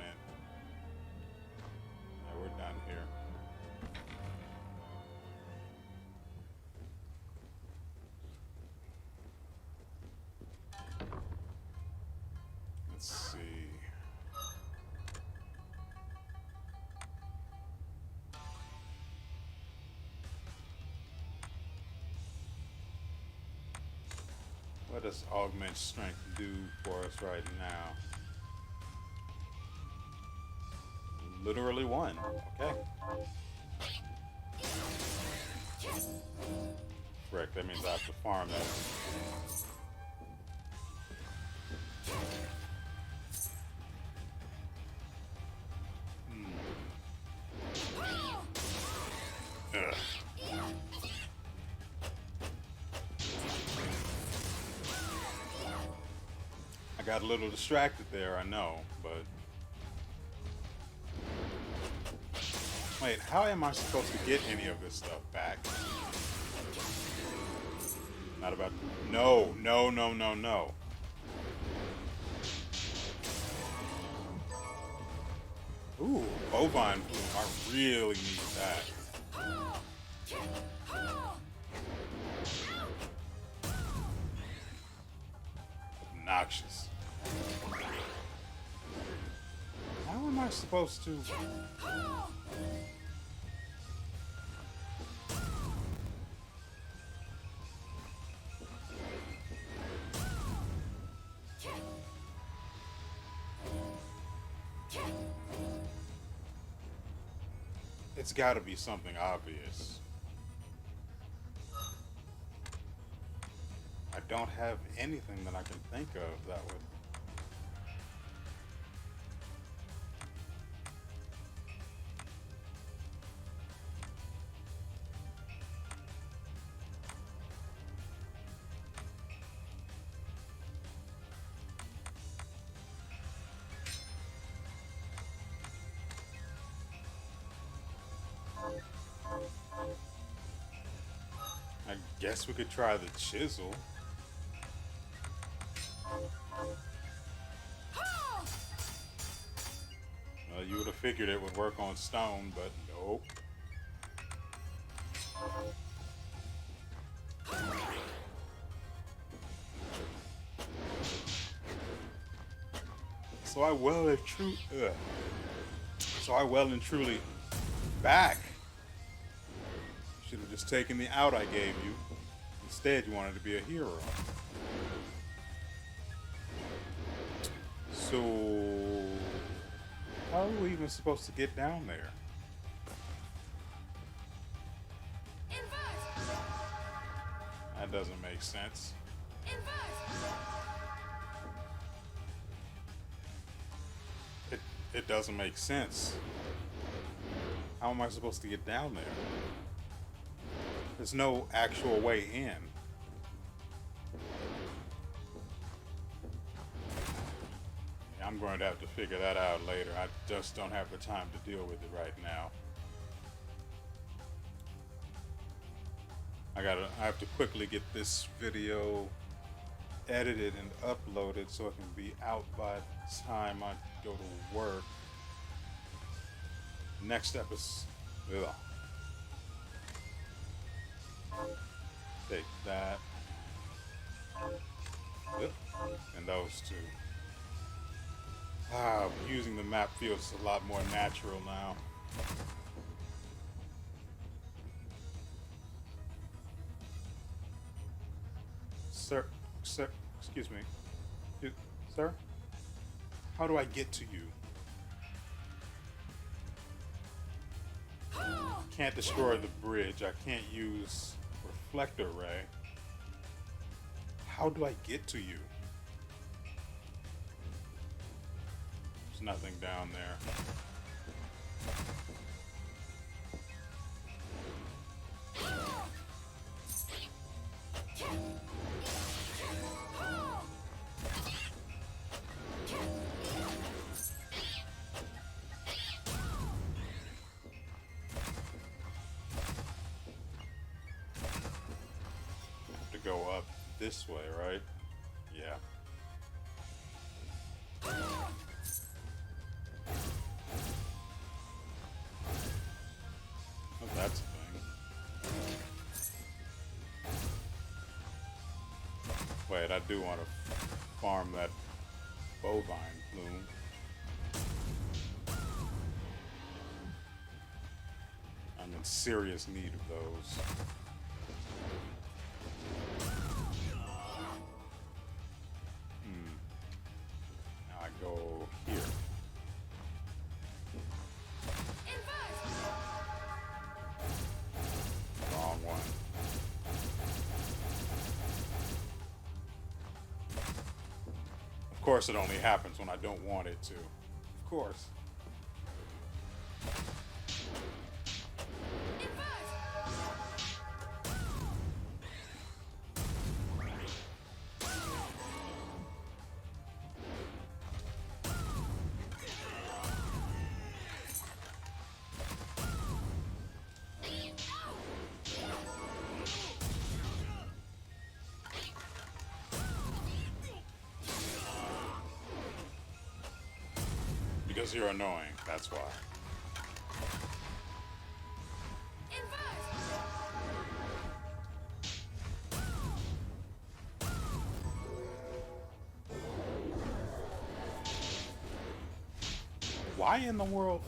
What does augment strength do for us right now? Literally one. Okay. Correct. That means I have to farm that. Ugh. I got a little distracted there, I know, but... Wait, how am I supposed to get any of this stuff back? Not about... No, no, no, no, no. Ooh, bovine plume. I really need that. Obnoxious. How am I supposed to... It's got to be something obvious. I don't have anything that I can think of that would... I guess we could try the chisel. Well, you would have figured it would work on stone, but nope. So I well and truly back. Should have just taken the out I gave you. Instead, you wanted to be a hero. So, how are we even supposed to get down there? Invert! That doesn't make sense. It doesn't make sense. How am I supposed to get down there? There's no actual way in. I'm going to have to figure that out later. I just don't have the time to deal with it right now. I have to quickly get this video edited and uploaded so it can be out by the time I go to work. Next episode. Take that. Yep. And those two. Using the map feels a lot more natural now. Sir, excuse me. Sir? How do I get to you? Can't destroy the bridge. I can't use reflector ray. How do I get to you? There's nothing down there. Go up this way, right? Yeah. Oh, that's a thing. Wait, I do want to farm that bovine plume. I'm in serious need of those. Of course, it only happens when I don't want it to. Of course. Because you're annoying, that's why. Why in the world?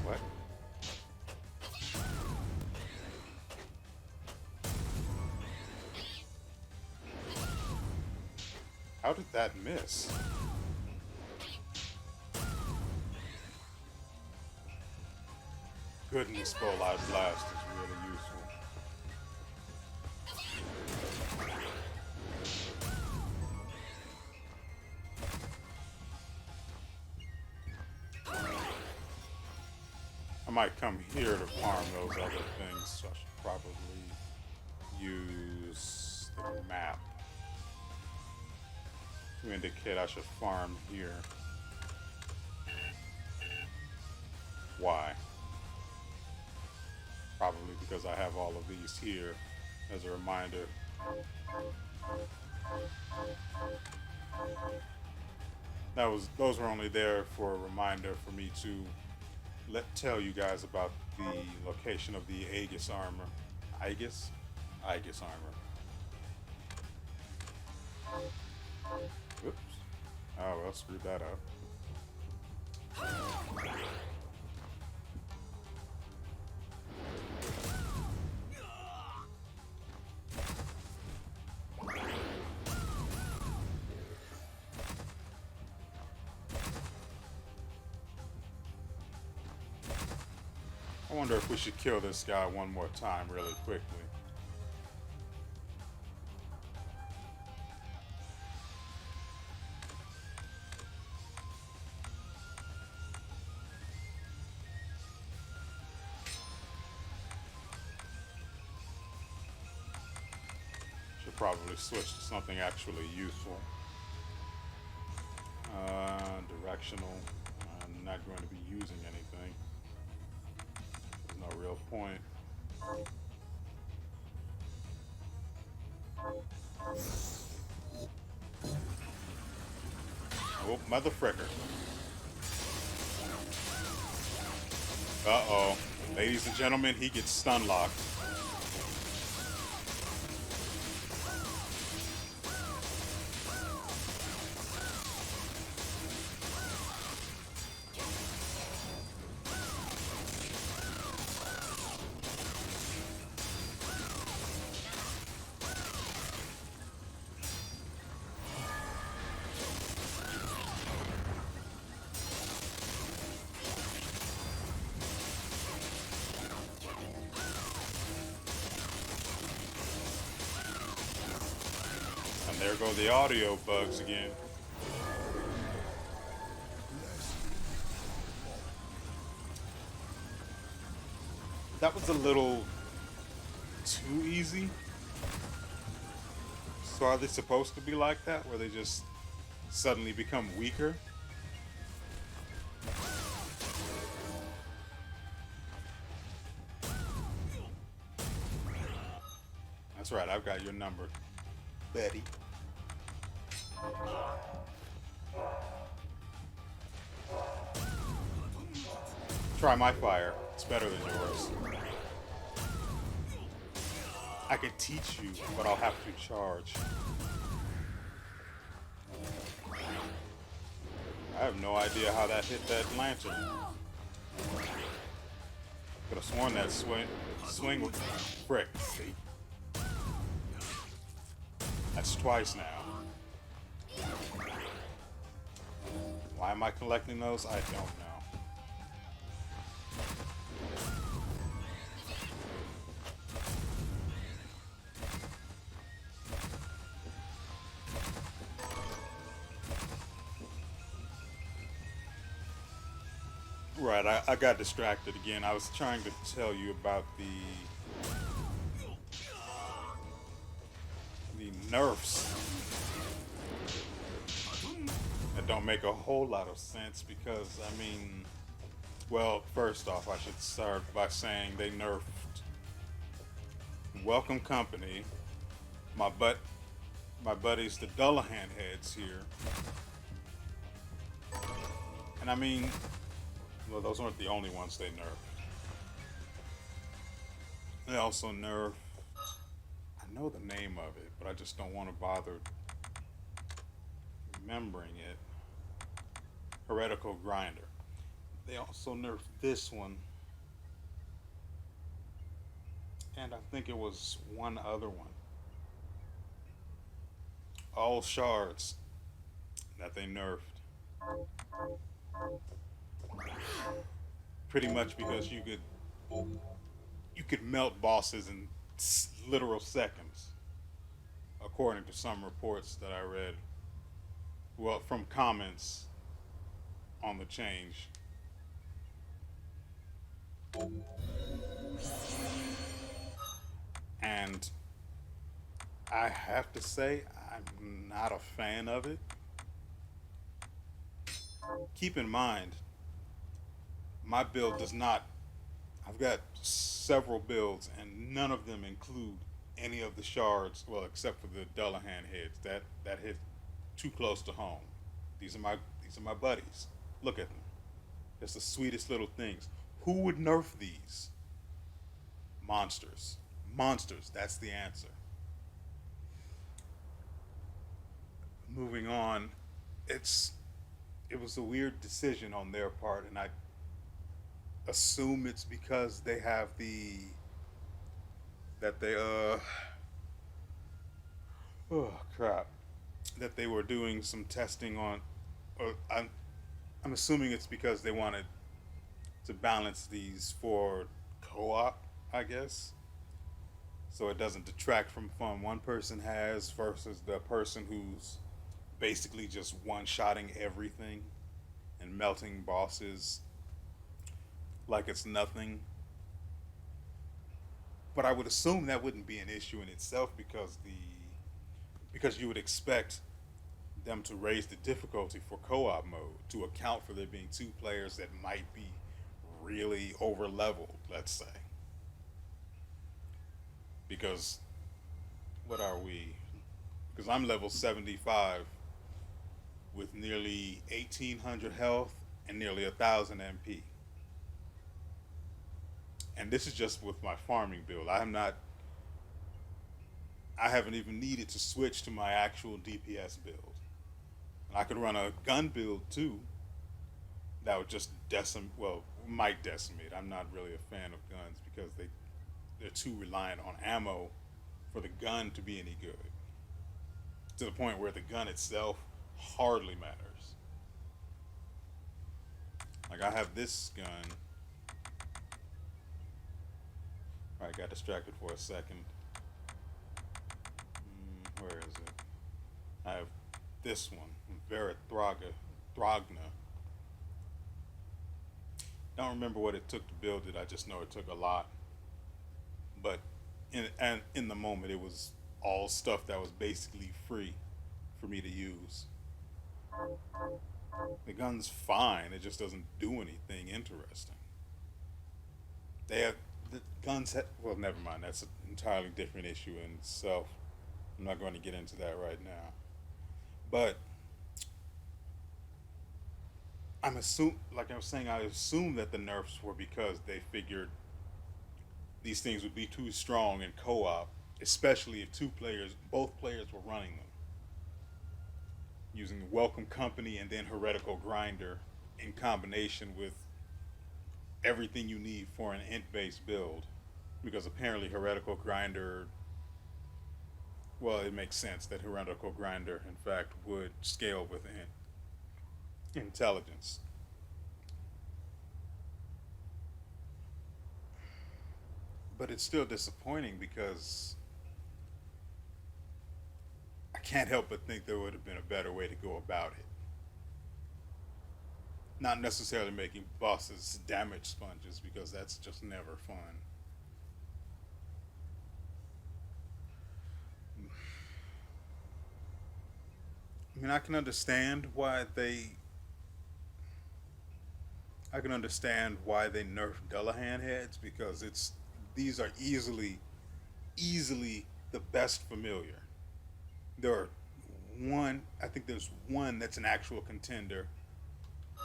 What? How did that miss? Goodness, Bolide Blast is really useful. I might come here to farm those other things, so I should probably use the map to indicate I should farm here. Why? Probably because I have all of these here as a reminder. Those were only there for a reminder for me to tell you guys about the location of the Aegis Armor. Aegis Armor. Oops. Oh, well, screwed that up. I wonder if we should kill this guy one more time really quickly. Should probably switch to something actually useful. Directional. I'm not going to be using anything. No real point. Oh, mother fricker. Uh-oh. Ladies and gentlemen, he gets stun locked. There go the audio bugs again. That was a little too easy. So are they supposed to be like that, where they just suddenly become weaker? That's right, I've got your number, Betty. Try my fire. It's better than yours. I could teach you, but I'll have to charge. I have no idea how that hit that lantern. Could have sworn that swing was frick. That's twice now. Why am I collecting those? I don't know. Right, I got distracted again. I was trying to tell you about the nerfs that don't make a whole lot of sense because I mean, well, first off, I should start by saying they nerfed Welcome Company, my buddies the Dullahan heads here, and I mean, well, those weren't the only ones they nerfed. They also nerfed, I know the name of it, but I just don't want to bother remembering it. Heretical Grinder. They also nerfed this one. And I think it was one other one. All shards that they nerfed. Pretty much because you could melt bosses in literal seconds, according to some reports that I read. Well, from comments on the change. And I have to say, I'm not a fan of it. Keep in mind, my build does not, I've got several builds and none of them include any of the shards, well, except for the Dullahan heads. That hit too close to home. These are my buddies. Look at them. It's the sweetest little things. Who would nerf these? Monsters. Monsters, that's the answer. Moving on, it was a weird decision on their part, and I assume it's because they have oh crap, that they were doing some testing on, or I'm assuming it's because they wanted to balance these for co-op, I guess, so it doesn't detract from fun one person has versus the person who's basically just one-shotting everything and melting bosses like it's nothing. But I would assume that wouldn't be an issue in itself because you would expect them to raise the difficulty for co-op mode to account for there being two players that might be really over leveled, let's say. Because what are we? Because I'm level 75 with nearly 1800 health and nearly 1000 MP. And this is just with my farming build. I haven't even needed to switch to my actual DPS build. And I could run a gun build too. That would just might decimate. I'm not really a fan of guns because they're too reliant on ammo for the gun to be any good. To the point where the gun itself hardly matters. Like I have this gun. I got distracted for a second. Where is it? I have this one, Throgna. Don't remember what it took to build it. I just know it took a lot. But in the moment, it was all stuff that was basically free for me to use. The gun's fine. It just doesn't do anything interesting. The guns well, never mind. That's an entirely different issue in itself. I'm not going to get into that right now. But like I was saying, I assume that the nerfs were because they figured these things would be too strong in co-op, especially if both players were running them. Using Welcome Company and then Heretical Grinder in combination with everything you need for an int-based build. Because apparently Heretical Grinder, well, it makes sense that Heretical Grinder, in fact, would scale with intelligence. But it's still disappointing because I can't help but think there would have been a better way to go about it. not necessarily making bosses damage sponges, because that's just never fun. I mean, I can understand why they nerf Dullahan heads, because these are easily the best familiar. There are I think there's one that's an actual contender.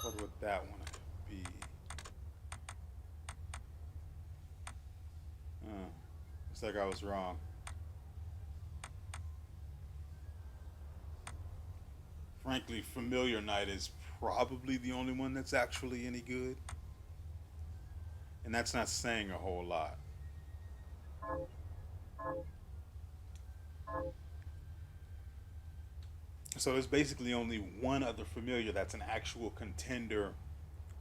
What would that one be? Looks like I was wrong. Frankly, Familiar Knight is probably the only one that's actually any good. And that's not saying a whole lot. So there's basically only one other familiar that's an actual contender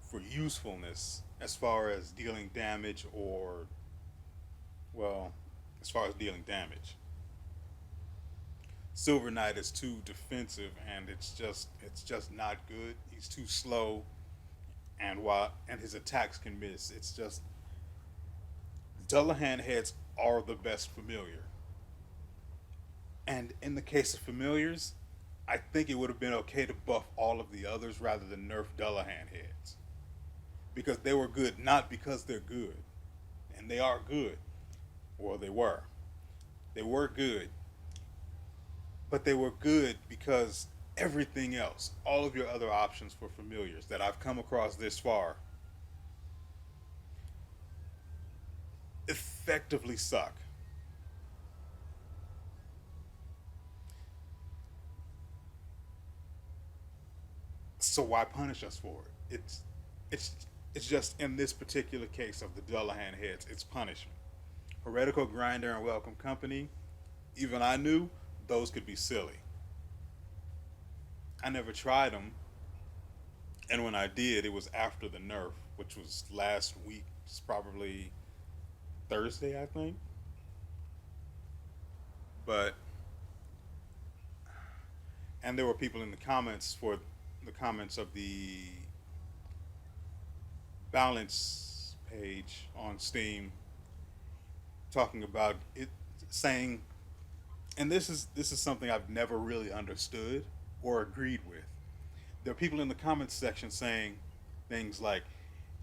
for usefulness as far as dealing damage, or, well, as far as dealing damage. Silver Knight is too defensive, and it's just not good. He's too slow, and his attacks can miss. It's just Dullahan heads are the best familiar. And in the case of familiars, I think it would have been okay to buff all of the others rather than nerf Dullahan heads. Because they were good, not because they're good. And they are good. Well, they were. They were good. But they were good because everything else, all of your other options for familiars that I've come across this far, effectively suck. So why punish us for it? It's just in this particular case of the Dullahan heads, it's punishment. Heretical Grinder and Welcome Company, even I knew those could be silly. I never tried them, and when I did, it was after the nerf, which was last week. It's probably Thursday, I think. And there were people in the comments of the balance page on Steam talking about it, saying, and this is something I've never really understood or agreed with. There are people in the comments section saying things like,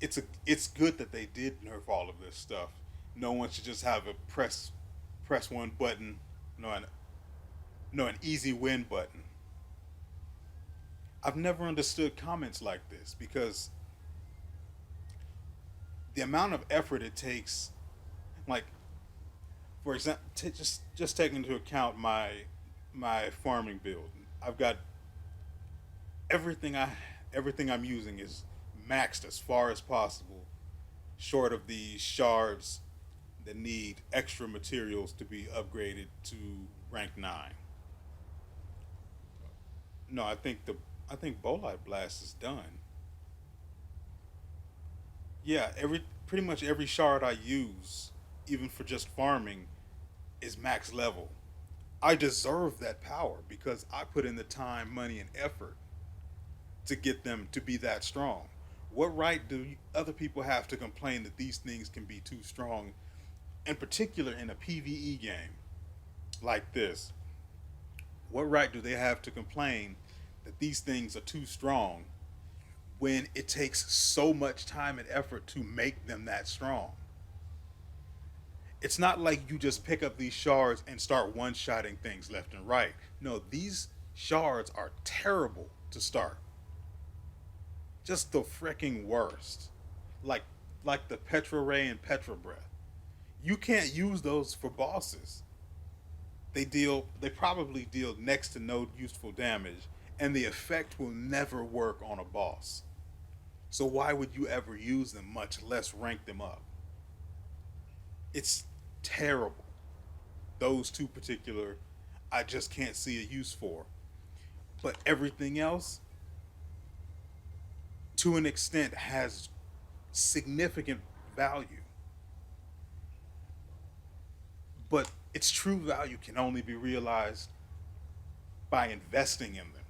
it's good that they did nerf all of this stuff. No one should just have a press one button, an easy win button. I've never understood comments like this, because the amount of effort it takes, like, for example, just take into account my farming build. I've got everything I'm using is maxed as far as possible, short of the shards that need extra materials to be upgraded to rank 9. No, I think Bolite Blast is done. Yeah, pretty much every shard I use, even for just farming, is max level. I deserve that power because I put in the time, money, and effort to get them to be that strong. What right do other people have to complain that these things can be too strong, in particular in a PvE game like this? What right do they have to complain that these things are too strong when it takes so much time and effort to make them that strong? It's not like you just pick up these shards and start one-shotting things left and right. No, these shards are terrible to start. Just the freaking worst. Like the Petra Ray and Petra Breath. You can't use those for bosses. They probably deal next to no useful damage, and the effect will never work on a boss. So why would you ever use them, much less rank them up? It's terrible. Those two particular, I just can't see a use for. But everything else, to an extent, has significant value. But its true value can only be realized by investing in them.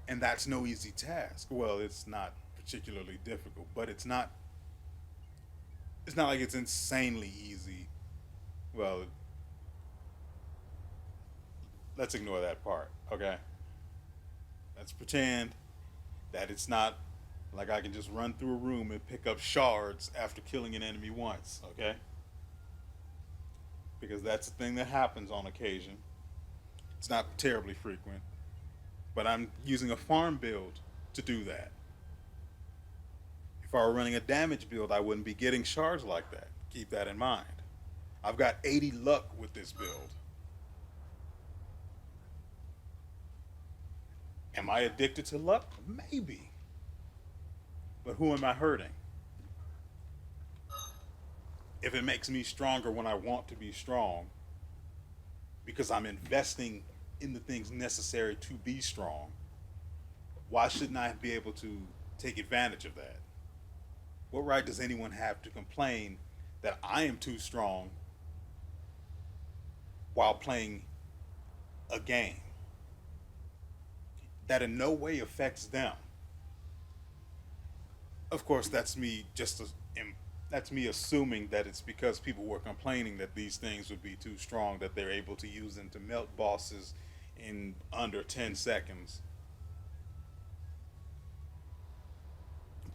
And that's no easy task. Well, it's not particularly difficult, but it's not. It's not like it's insanely easy. Well, let's ignore that part. Okay, let's pretend that it's not like I can just run through a room and pick up shards after killing an enemy once. Okay, because that's a thing that happens on occasion. It's not terribly frequent, but I'm using a farm build to do that. If I were running a damage build, I wouldn't be getting shards like that. Keep that in mind. I've got 80 luck with this build. Am I addicted to luck? Maybe. But who am I hurting? If it makes me stronger when I want to be strong, because I'm investing in the things necessary to be strong, why shouldn't I be able to take advantage of that? What right does anyone have to complain that I am too strong while playing a game that in no way affects them? Of course, that's me that's me assuming that it's because people were complaining that these things would be too strong, that they're able to use them to melt bosses in under 10 seconds.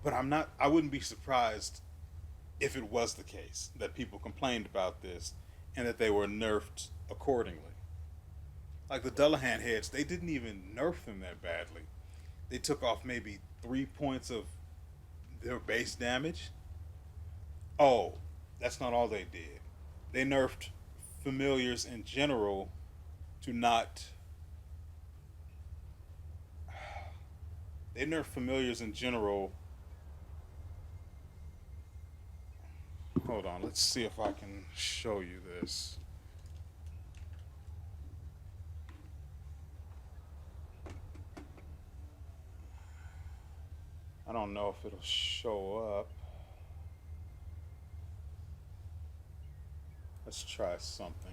But I wouldn't be surprised if it was the case that people complained about this and that they were nerfed accordingly. Like the Dullahan heads, they didn't even nerf them that badly. They took off maybe 3 points of their base damage. Oh, that's not all they did. They nerfed familiars in general to not. They nerfed familiars in general. Hold on, let's see if I can show you this. I don't know if it'll show up. Let's try something.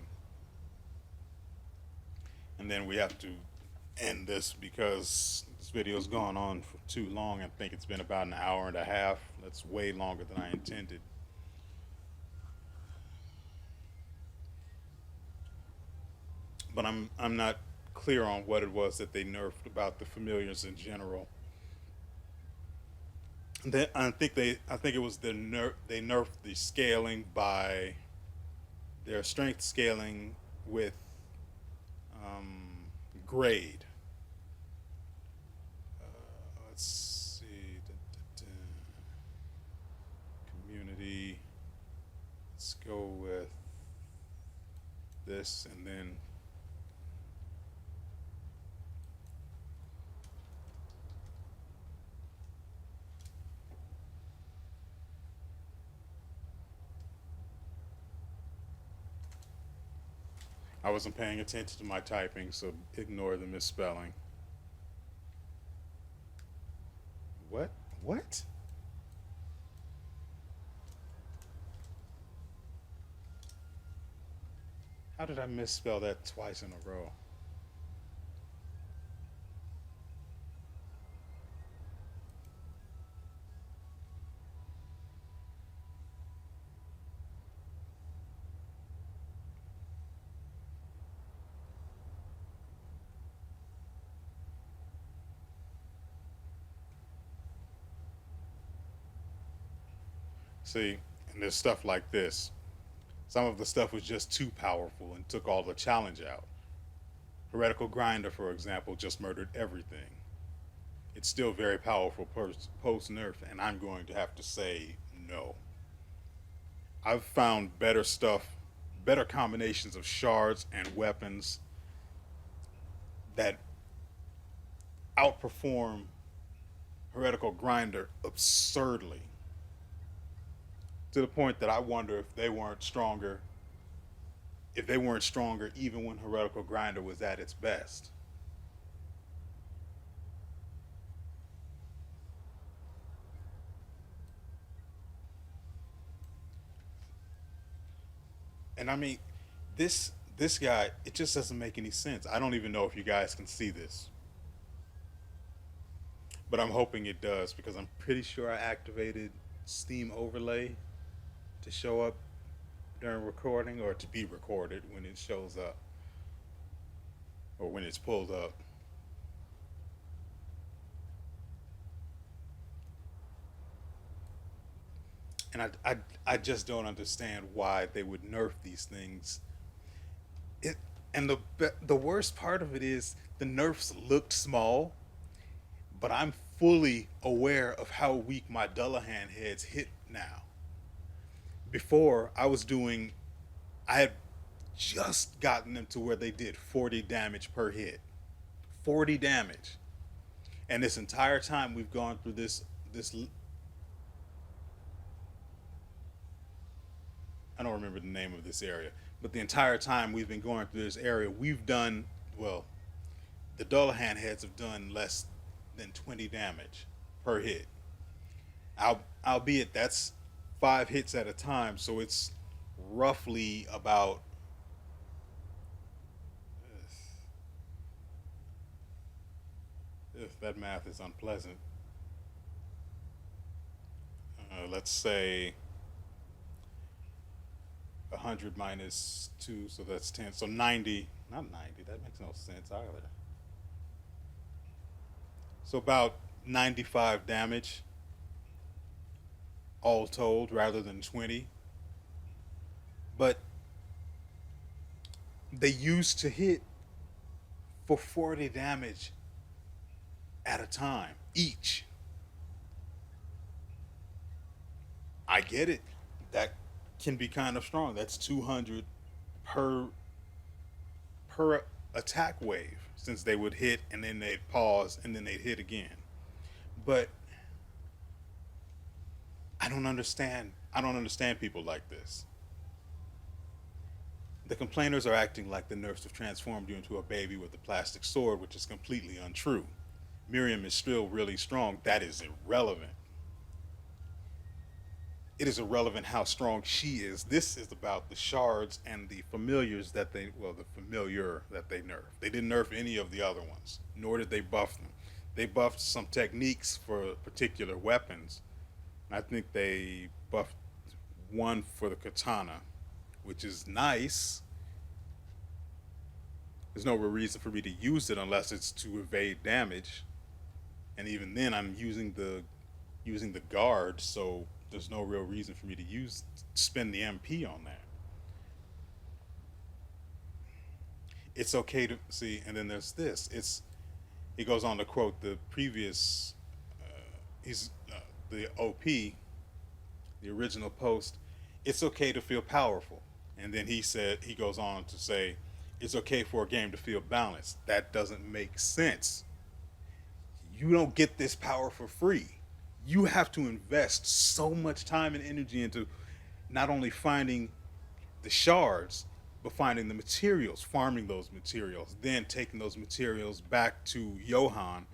And then we have to end this because this video's gone on for too long. I think it's been about an hour and a half. That's way longer than I intended. But I'm not clear on what it was that they nerfed about the familiars in general. I think it was they nerfed the scaling by their strength scaling with grade. Let's see, community. Let's go with this, and then I wasn't paying attention to my typing, so ignore the misspelling. What? What? How did I misspell that twice in a row? See, and there's stuff like this. Some of the stuff was just too powerful and took all the challenge out. Heretical Grinder, for example, just murdered everything. It's still very powerful post-nerf, and I'm going to have to say no. I've found better stuff, better combinations of shards and weapons that outperform Heretical Grinder absurdly, to the point that I wonder if they weren't stronger even when Heretical Grinder was at its best. And I mean, this guy, it just doesn't make any sense. I don't even know if you guys can see this. but I'm hoping it does because I'm pretty sure I activated Steam Overlay to show up during recording or to be recorded when it shows up or when it's pulled up. And I just don't understand why they would nerf these things. It and the worst part of it is the nerfs looked small, but I'm fully aware of how weak my Dullahan heads hit now. Before I had just gotten them to where they did 40 damage per hit. 40 damage. And this entire time we've gone through this I don't remember the name of this area, but the entire time we've been going through this area, we've done, well, the Dullahan heads have done less than 20 damage per hit. Albeit that's 5 hits at a time, so it's roughly about if that math is unpleasant. Let's say 100 minus 2, so that's 10. So 90, not 90, that makes no sense either. So about 95 damage all told rather than 20. But they used to hit for 40 damage at a time each. I get it. That can be kind of strong. That's 200 per attack wave, since they would hit and then they'd pause and then they'd hit again. But I don't understand people like this. The complainers are acting like the nerfs have transformed you into a baby with a plastic sword, which is completely untrue. Miriam is still really strong. That is irrelevant. It is irrelevant how strong she is. This is about the shards and the familiars that the familiar that they nerfed. They didn't nerf any of the other ones, nor did they buff them. They buffed some techniques for particular weapons. I think they buffed one for the katana, which is nice. There's no real reason for me to use it unless it's to evade damage. And even then I'm using the guard, so there's no real reason for me to spend the MP on that. It's okay to see, and then there's this. He goes on to quote the previous, the OP, the original post. It's okay to feel powerful, and then he goes on to say, it's okay for a game to feel balanced. That doesn't make sense. You don't get this power for free. You have to invest so much time and energy into not only finding the shards, but finding the materials, farming those materials, then taking those materials back to Johann,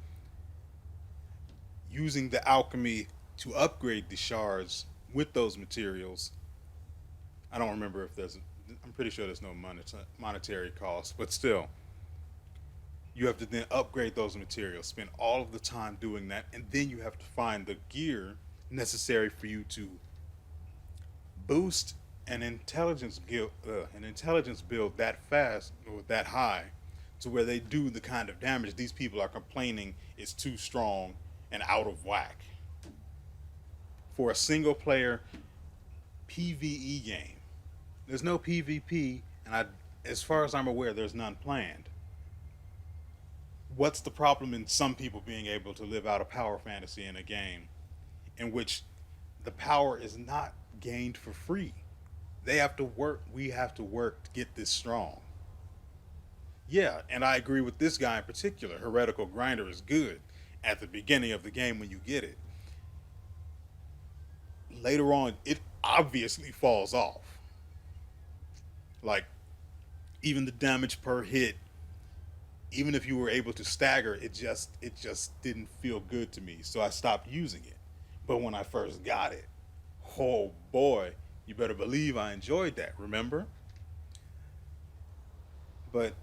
using the alchemy to upgrade the shards with those materials. I don't remember if I'm pretty sure there's no monetary cost, but still, you have to then upgrade those materials, spend all of the time doing that, and then you have to find the gear necessary for you to boost an intelligence build that fast or that high to where they do the kind of damage these people are complaining is too strong and out of whack. For a single player PvE game, there's no PvP, and as far as I'm aware, there's none planned. What's the problem in some people being able to live out a power fantasy in a game in which the power is not gained for free? They have to work. We have to work to get this strong. Yeah, and I agree with this guy in particular. Heretical Grinder is good at the beginning of the game when you get it. Later on, it obviously falls off. Like, even the damage per hit, even if you were able to stagger, it just didn't feel good to me, so I stopped using it. But when I first got it, oh boy, you better believe I enjoyed that, remember? But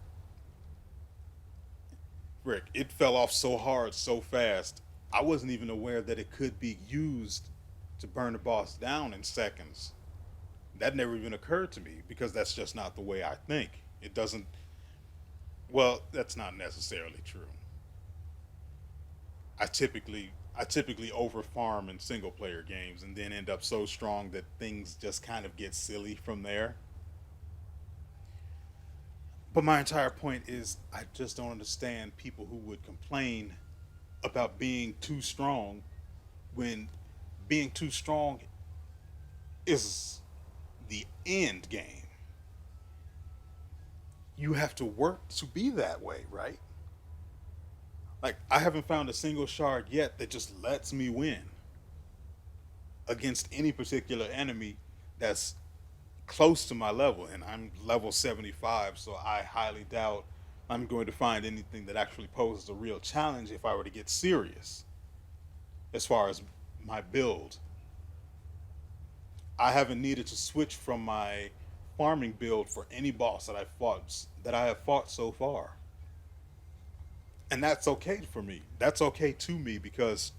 Rick, it fell off so hard, so fast. I wasn't even aware that it could be used to burn a boss down in seconds. That never even occurred to me because that's just not the way I think. It doesn't. Well, that's not necessarily true. I typically over farm in single player games and then end up so strong that things just kind of get silly from there. But my entire point is I just don't understand people who would complain about being too strong when being too strong is the end game. You have to work to be that way, right? Like, I haven't found a single shard yet that just lets me win against any particular enemy that's close to my level. And I'm level 75, so I highly doubt I'm going to find anything that actually poses a real challenge if I were to get serious as far as my build. I haven't needed to switch from my farming build for any boss that I have fought so far. And that's okay for me. That's okay to me because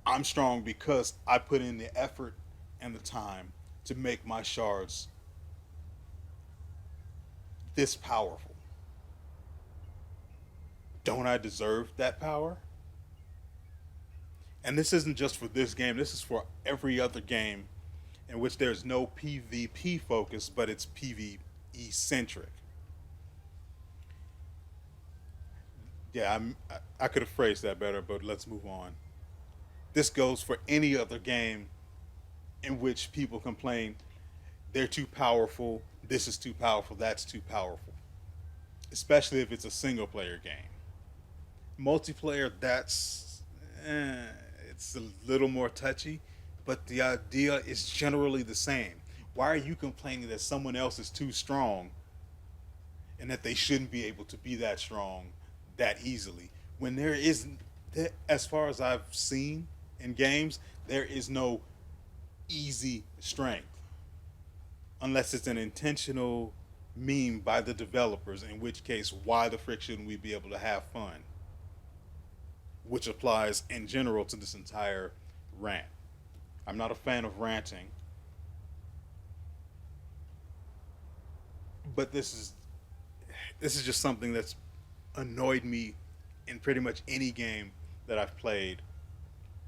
I'm strong because I put in the effort and the time to make my shards this powerful. Don't I deserve that power? And this isn't just for this game, this is for every other game in which there's no PvP focus, but it's PvE centric. Yeah, I could have phrased that better, but let's move on. This goes for any other game in which people complain they're too powerful, this is too powerful, that's too powerful. Especially if it's a single player game. Multiplayer, it's a little more touchy, but the idea is generally the same. Why are you complaining that someone else is too strong and that they shouldn't be able to be that strong that easily when there isn't, as far as I've seen in games, there is no easy strength unless it's an intentional meme by the developers, in which case why the frick shouldn't we be able to have fun, which applies in general to this entire rant. I'm not a fan of ranting, but this is just something that's annoyed me in pretty much any game that I've played,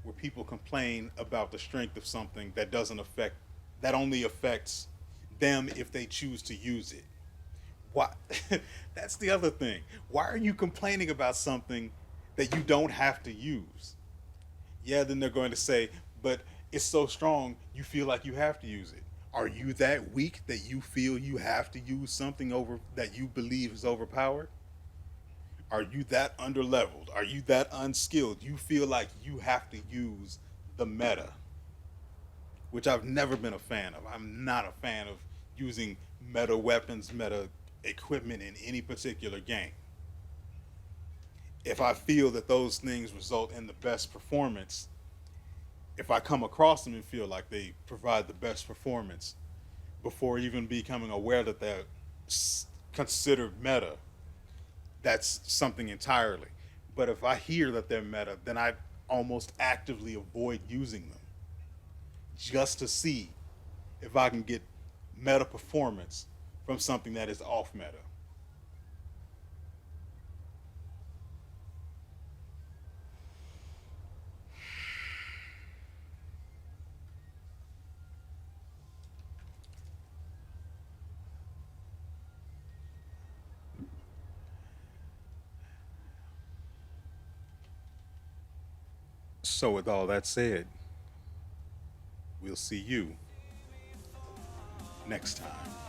where people complain about the strength of something that only affects them if they choose to use it. Why? That's the other thing. Why are you complaining about something that you don't have to use? Yeah, then they're going to say, but it's so strong you feel like you have to use it. Are you that weak that you feel you have to use something over that you believe is overpowered? Are you that underleveled? Are you that unskilled? You feel like you have to use the meta, which I've never been a fan of. I'm not a fan of using meta weapons, meta equipment in any particular game. If I feel that those things result in the best performance, if I come across them and feel like they provide the best performance before even becoming aware that they're considered meta, that's something entirely. But if I hear that they're meta, then I almost actively avoid using them just to see if I can get meta performance from something that is off meta. So with all that said, we'll see you next time.